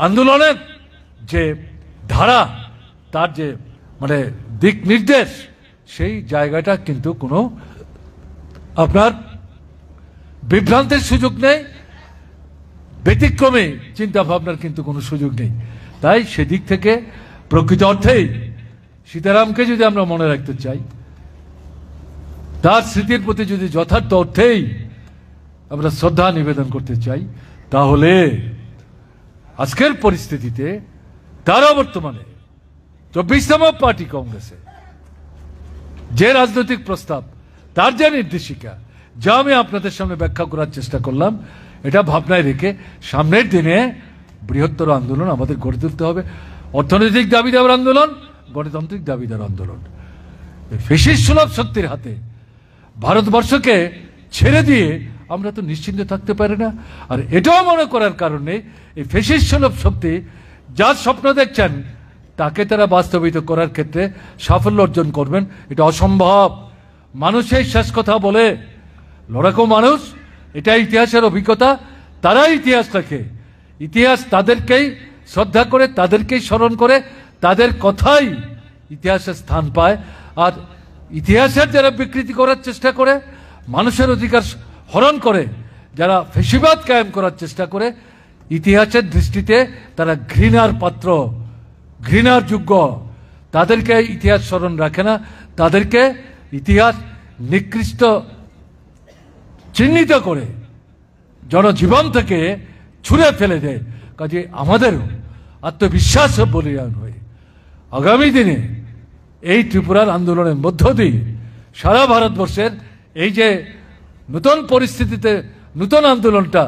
আন্দোলনের যে ধারা, তার যে মানে দিক নির্দেশ, সেই জায়গাটা কিন্তু কোনো আপনার বিভ্রান্তের সুযোগ নেই, ব্যতিক্রমে চিন্তা ভাবনার কিন্তু কোনো সুযোগ নেই। তাই সেদিক থেকে প্রকৃত অর্থেই সীতারামকে যদি আমরা মনে রাখতে চাই, তার স্মৃতির প্রতি যদি যথার্থ অর্থেই আমরা শ্রদ্ধা নিবেদন করতে চাই, তাহলে আজকের পরিস্থিতিতে তারা বর্তমানে 24তম পার্টি কংগ্রেসে যে রাজনৈতিক প্রস্তাব, তার যে নির্দেশিকা, যা আমি আপনাদের সামনে ব্যাখ্যা করার চেষ্টা করলাম, এটা ভাবনায় রেখে সামনের দিনে বৃহত্তর আন্দোলন আমাদের গড়ে তুলতে হবে। অর্থনৈতিক দাবিদার আন্দোলন, গণতান্ত্রিক দাবিদার আন্দোলন। ফ্যাসিস্ট সুলভ শক্তির হাতে ভারতবর্ষকে ছেড়ে দিয়ে আমরা তো নিশ্চিন্তে থাকতে পারি না। আর এটাও মনে করার কারণে এই ফ্যাসিস্ট সুলভ শক্তি যার স্বপ্ন দেখছেন, তাকে তারা বাস্তবায়িত করার ক্ষেত্রে সাফল্য অর্জন করবেন, এটা অসম্ভব। মানুষের শেষ কথা বলে, লড়াকু মানুষ, এটা ইতিহাসের অভিজ্ঞতা, তারাই ইতিহাস লেখে। ইতিহাস তাদেরকেই শ্রদ্ধা করে, তাদেরকেই স্মরণ করে, তাদের কথাই ইতিহাসে স্থান পায়। আর ইতিহাসের যারা বিকৃতি করার চেষ্টা করে, মানুষের অধিকার হরণ করে, যারা ফ্যাসিবাদ কায়েম করার চেষ্টা করে, ইতিহাসের দৃষ্টিতে তারা ঘৃণার পাত্র, ঘৃণার যোগ্য, তাদেরকে ইতিহাস স্মরণ রাখে না, তাদেরকে ইতিহাস নিকৃষ্ট চিহ্নিত করে জনজীবন থেকে ছুঁড়ে ফেলে দেয়। কাজে আমাদেরও আত্মবিশ্বাস বলিয়ান হয়ে আগামী দিনে এই ত্রিপুরার আন্দোলনের মধ্য দিয়ে সারা ভারতবর্ষের এই যে নতুন পরিস্থিতিতে নতুন আন্দোলনটা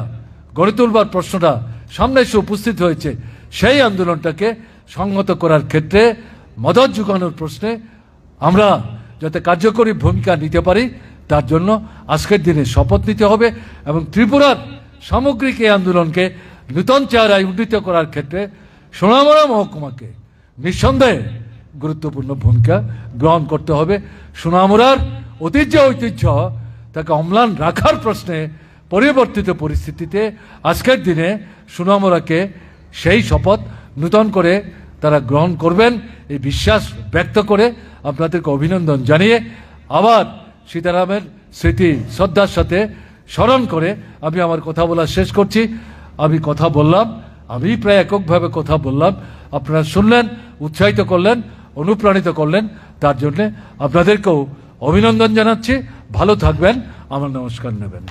গড়ে তুলবার প্রশ্নটা সামনে এসে উপস্থিত হয়েছে, সেই আন্দোলনটাকে সংহত করার ক্ষেত্রে মদত যোগানোর প্রশ্নে আমরা যাতে কার্যকরী ভূমিকা নিতে পারি, তার জন্য আজকের দিনে শপথ নিতে হবে এবং ত্রিপুরার সামগ্রিক এই আন্দোলনকে নূতন চেহারায় উন্নীত করার ক্ষেত্রে সোনামুড়া মহকুমাকে নিঃসন্দেহে গুরুত্বপূর্ণ ভূমিকা গ্রহণ করতে হবে। সোনামুড়ার ঐতিহ্য তাকে অম্লান রাখার প্রশ্নে পরিবর্তিত পরিস্থিতিতে আজকের দিনে সোনামুড়াকে সেই শপথ নূতন করে তারা গ্রহণ করবেন, এই বিশ্বাস ব্যক্ত করে আপনাদেরকে অভিনন্দন জানিয়ে আবার সীতারামের স্মৃতি শ্রদ্ধার সাথে স্মরণ করে আমি আমার কথা বলা শেষ করছি। আমি কথা বললাম, আমি প্রায় এককভাবে কথা বললাম, আপনারা শুনলেন, উৎসাহিত করলেন, অনুপ্রাণিত করলেন, তার জন্যে আপনাদেরকেও অভিনন্দন জানাচ্ছি। ভালো থাকবেন, আমার নমস্কার নেবেন।